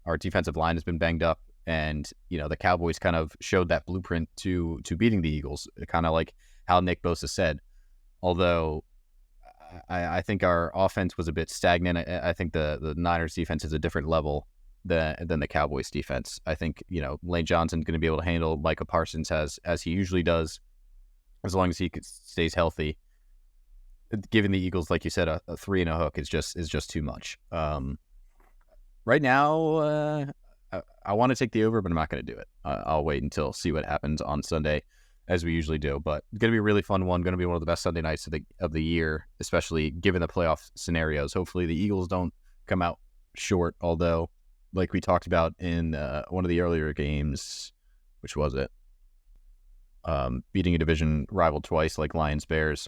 our defensive line has been banged up, and the Cowboys kind of showed that blueprint to beating the Eagles, kind of like how Nick Bosa said. Although I think our offense was a bit stagnant. I think the Niners defense is a different level than the Cowboys defense. I think Lane Johnson's going to be able to handle Micah Parsons as he usually does, as long as he stays healthy. Giving the Eagles, like you said, a 3 and a hook is just too much. Right now, I want to take the over, but I'm not going to do it. I'll wait until see what happens on Sunday, as we usually do. But it's going to be a really fun one. Going to be one of the best Sunday nights of the year, especially given the playoff scenarios. Hopefully, the Eagles don't come out short. Although, like we talked about in one of the earlier games, which was it? Beating a division rival twice, like Lions, Bears,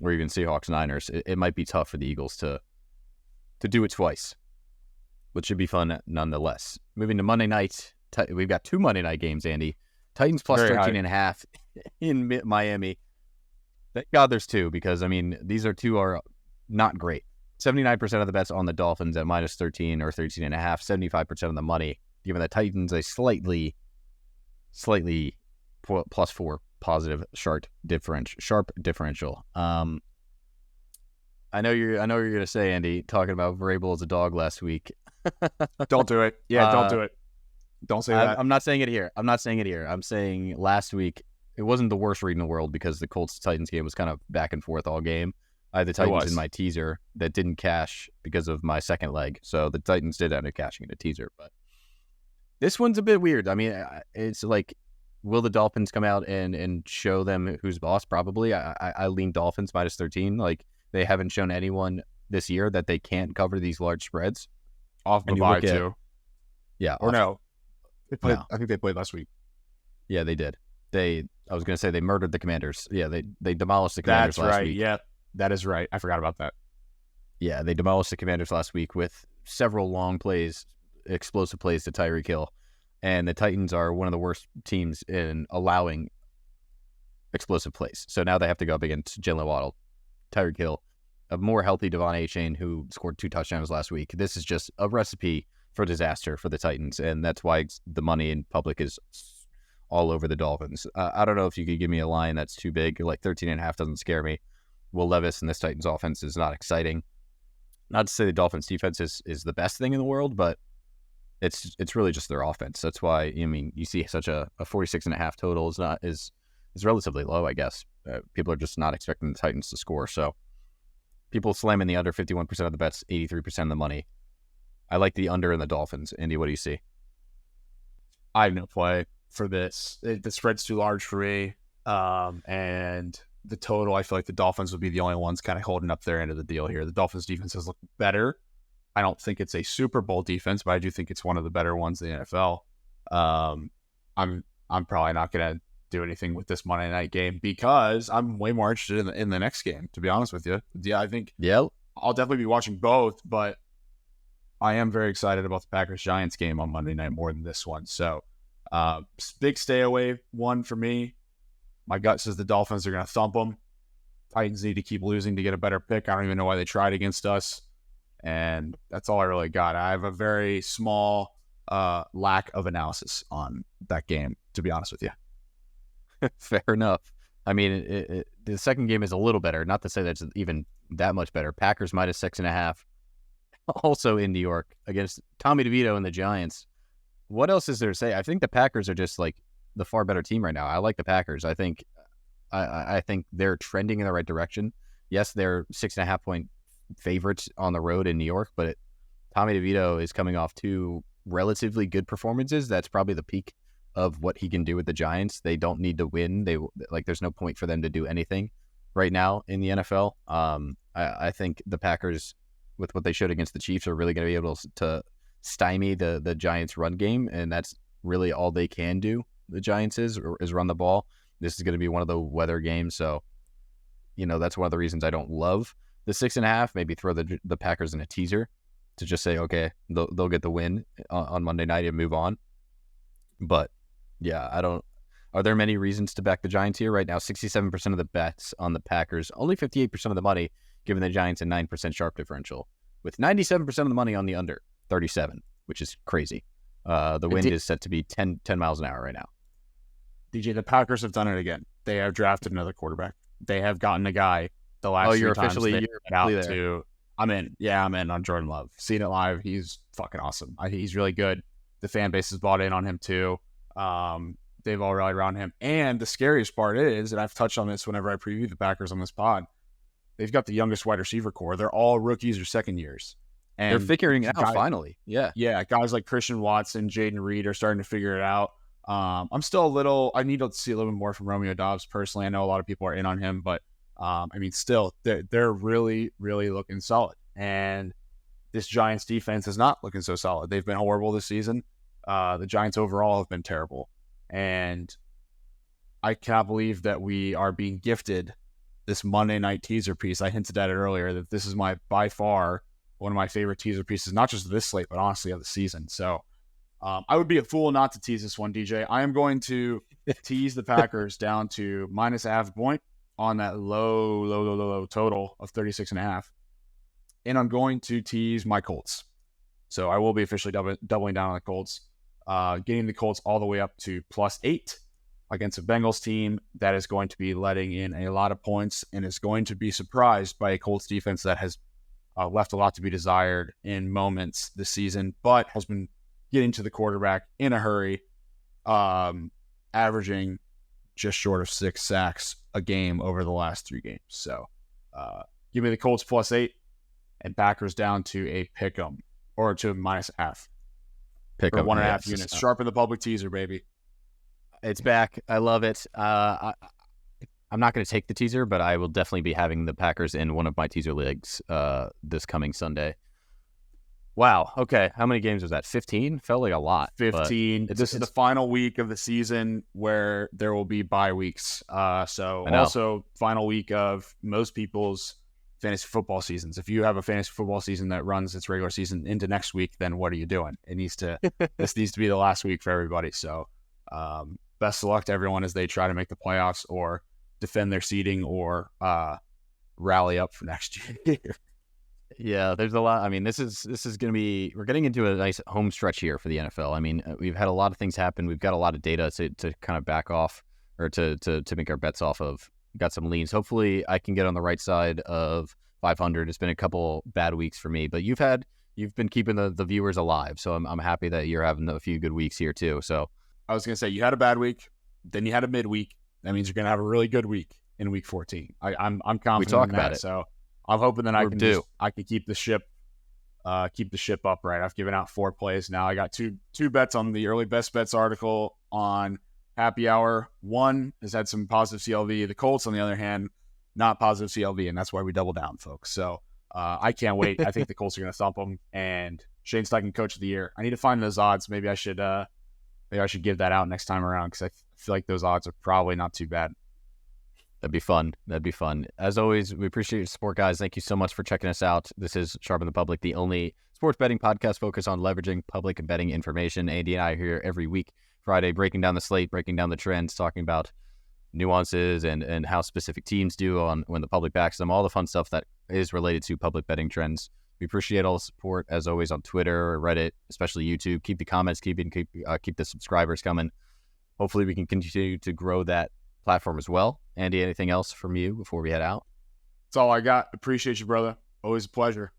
or even Seahawks, Niners. It might be tough for the Eagles to do it twice, which should be fun nonetheless. Moving to Monday night, we've got 2 Monday night games, Andy. Titans plus 13.5 in Miami. Thank God there's 2, because, these are not great. 79% of the bets on the Dolphins at minus 13 or 13.5, 75% of the money, giving the Titans a slightly plus 4 positive sharp differential. I know you're going to say, Andy, talking about Vrabel as a dog last week. Don't do it. Yeah, don't do it. Don't say that. I'm not saying it here. I'm saying last week it wasn't the worst read in the world, because the Colts-Titans game was kind of back and forth all game. I had the Titans in my teaser that didn't cash because of my second leg. So the Titans did end up cashing in a teaser. But this one's a bit weird. It's like, will the Dolphins come out and show them who's boss? Probably. I lean Dolphins minus 13. Like, they haven't shown anyone this year that they can't cover these large spreads. Off the bye, too. Yeah. Or no. They played. No. I think they played last week. Yeah, they did. I was going to say they murdered the Commanders. Yeah, they demolished the Commanders last week. Yeah, that is right. I forgot about that. Yeah, they demolished the Commanders last week with several long plays, explosive plays to Tyreek Hill. And the Titans are one of the worst teams in allowing explosive plays. So now they have to go up against Jalen Waddle, Tyreek Hill, a more healthy Devon Achane, who scored 2 touchdowns last week. This is just a recipe for disaster for the Titans, and that's why the money in public is all over the Dolphins. I don't know if you could give me a line that's too big. Like 13.5 doesn't scare me. Will Levis and this Titans offense is not exciting. Not to say the Dolphins defense is the best thing in the world, but it's really just their offense. That's why, you see such a 46.5 total is relatively low, I guess. People are just not expecting the Titans to score. So people slamming the under 51% of the bets, 83% of the money. I like the under in the Dolphins. Andy, what do you see? I have no play for this. The spread's too large for me. And the total, I feel like the Dolphins would be the only ones kind of holding up their end of the deal here. The Dolphins defense has looked better. I don't think it's a Super Bowl defense, but I do think it's one of the better ones in the NFL. I'm probably not going to do anything with this Monday night game, because I'm way more interested in the next game, to be honest with you. Yeah, I think I'll definitely be watching both, but I am very excited about the Packers-Giants game on Monday night more than this one. So big stay away one for me. My gut says the Dolphins are going to thump them. Titans need to keep losing to get a better pick. I don't even know why they tried against us. And that's all I really got. I have a very small lack of analysis on that game, to be honest with you. Fair enough. The second game is a little better. Not to say that's even that much better. Packers minus 6.5. Also in New York against Tommy DeVito and the Giants. What else is there to say? I think the Packers are just like the far better team right now. I like the Packers. I think they're trending in the right direction. Yes, they're 6.5 point favorites on the road in New York, but Tommy DeVito is coming off 2 relatively good performances. That's probably the peak of what he can do with the Giants. They don't need to win. There's no point for them to do anything right now in the NFL. I think the Packers, with what they showed against the Chiefs, are really going to be able to stymie the Giants' run game, and that's really all they can do. The Giants is run the ball. This is going to be one of the weather games, so that's one of the reasons I don't love the 6.5. Maybe throw the Packers in a teaser to just say, okay, they'll get the win on Monday night and move on. But yeah, I don't. Are there many reasons to back the Giants here right now? 67% of the bets on the Packers, only 58% of the money, giving the Giants a 9% sharp differential, with 97% of the money on the under 37, which is crazy. The wind is set to be 10 miles an hour right now. DJ, the Packers have done it again. They have drafted another quarterback. They have gotten a guy the last you're 3 times officially out there. to. I'm in. Yeah, I'm in on Jordan Love. Seen it live. He's fucking awesome. He's really good. The fan base has bought in on him too. They've all rallied around him. And the scariest part is, and I've touched on this whenever I preview the Packers on this pod, they've got the youngest wide receiver core. They're all rookies or second years. And they're figuring it out finally. Yeah. Yeah. Guys like Christian Watson, Jaden Reed are starting to figure it out. I'm still I need to see a little bit more from Romeo Doubs personally. I know a lot of people are in on him, but still they're really, really looking solid. And this Giants defense is not looking so solid. They've been horrible this season. The Giants overall have been terrible. And I cannot believe that we are being gifted this Monday night teaser piece. I hinted at it earlier that this is by far one of my favorite teaser pieces, not just of this slate, but honestly of the season. So I would be a fool not to tease this one, DJ. I am going to tease the Packers down to -0.5 point on that low total of 36.5. And I'm going to tease my Colts. So I will be officially doubling down on the Colts. Getting the Colts all the way up to +8 against a Bengals team that is going to be letting in a lot of points and is going to be surprised by a Colts defense that has left a lot to be desired in moments this season, but has been getting to the quarterback in a hurry, averaging just short of 6 sacks a game over the last 3 games. So give me the Colts +8 and Packers down to a pick 'em or to -0.5. Pick up 1.5 yes. units. Sharpen the Public teaser, baby. It's back. I love it. I'm not going to take the teaser, but I will definitely be having the Packers in one of my teaser leagues this coming Sunday. Wow. Okay. How many games was that? 15? Felt like a lot. 15. This is the final week of the season where there will be bye weeks. So also final week of most people's fantasy football seasons. If you have a fantasy football season that runs its regular season into next week, then what are you doing? This needs to be the last week for everybody. So best of luck to everyone as they try to make the playoffs or defend their seeding or rally up for next year. Yeah, there's a lot. I mean, this is going to be, we're getting into a nice home stretch here for the NFL. I mean, we've had a lot of things happen. We've got a lot of data to kind of back off or to make our bets off of. Got some leans. Hopefully I can get on the right side of 500. It's been a couple bad weeks for me, but you've been keeping the viewers alive. So I'm happy that you're having a few good weeks here too. So I was going to say, you had a bad week, then you had a midweek. That means you're going to have a really good week in week 14. I'm confident we talk in about that. it. So I'm hoping that I can keep the ship upright. I've given out 4 plays now. I got two bets on the early best bets article on Happy Hour. One has had some positive CLV. The Colts, on the other hand, not positive CLV, and that's why we double down, folks. So I can't wait. I think the Colts are going to thump them, and Shane Steichen, Coach of the Year. I need to find those odds. Maybe I should give that out next time around because I feel like those odds are probably not too bad. That'd be fun. As always, we appreciate your support, guys. Thank you so much for checking us out. This is Sharpen the Public, the only sports betting podcast focused on leveraging public betting information. Andy and I are here every week, Friday, breaking down the slate, breaking down the trends, talking about nuances and how specific teams do on when the public backs them, all the fun stuff that is related to public betting trends. We appreciate all the support, as always, on Twitter or Reddit, especially YouTube. Keep the comments, keep the subscribers coming. Hopefully we can continue to grow that platform as well. Andy, anything else from you before we head out? That's all I got. Appreciate you, brother. Always a pleasure.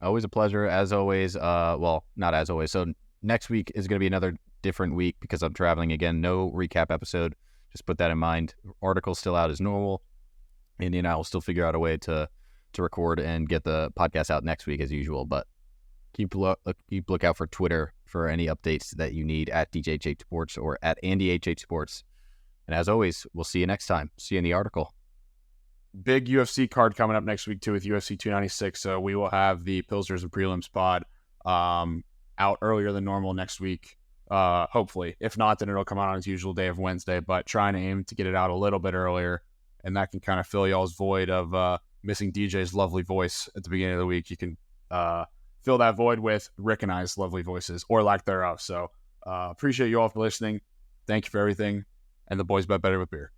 Always a pleasure, as always. Well, not as always. So next week is going to be another different week because I'm traveling again. No recap episode. Just put that in mind. Article's still out as normal. Andy and I will still figure out a way to record and get the podcast out next week as usual. But keep look out for Twitter for any updates that you need at DJH Sports or at AndyHH Sports. And as always, we'll see you next time. See you in the article. Big UFC card coming up next week, too, with UFC 296. So we will have the Pilsners and Prelims pod out earlier than normal next week, hopefully. If not, then it'll come out on its usual day of Wednesday. But trying to aim to get it out a little bit earlier. And that can kind of fill y'all's void of missing DJ's lovely voice at the beginning of the week. You can fill that void with Rick and I's lovely voices, or lack thereof. So appreciate you all for listening. Thank you for everything. And the boys bet better with beer.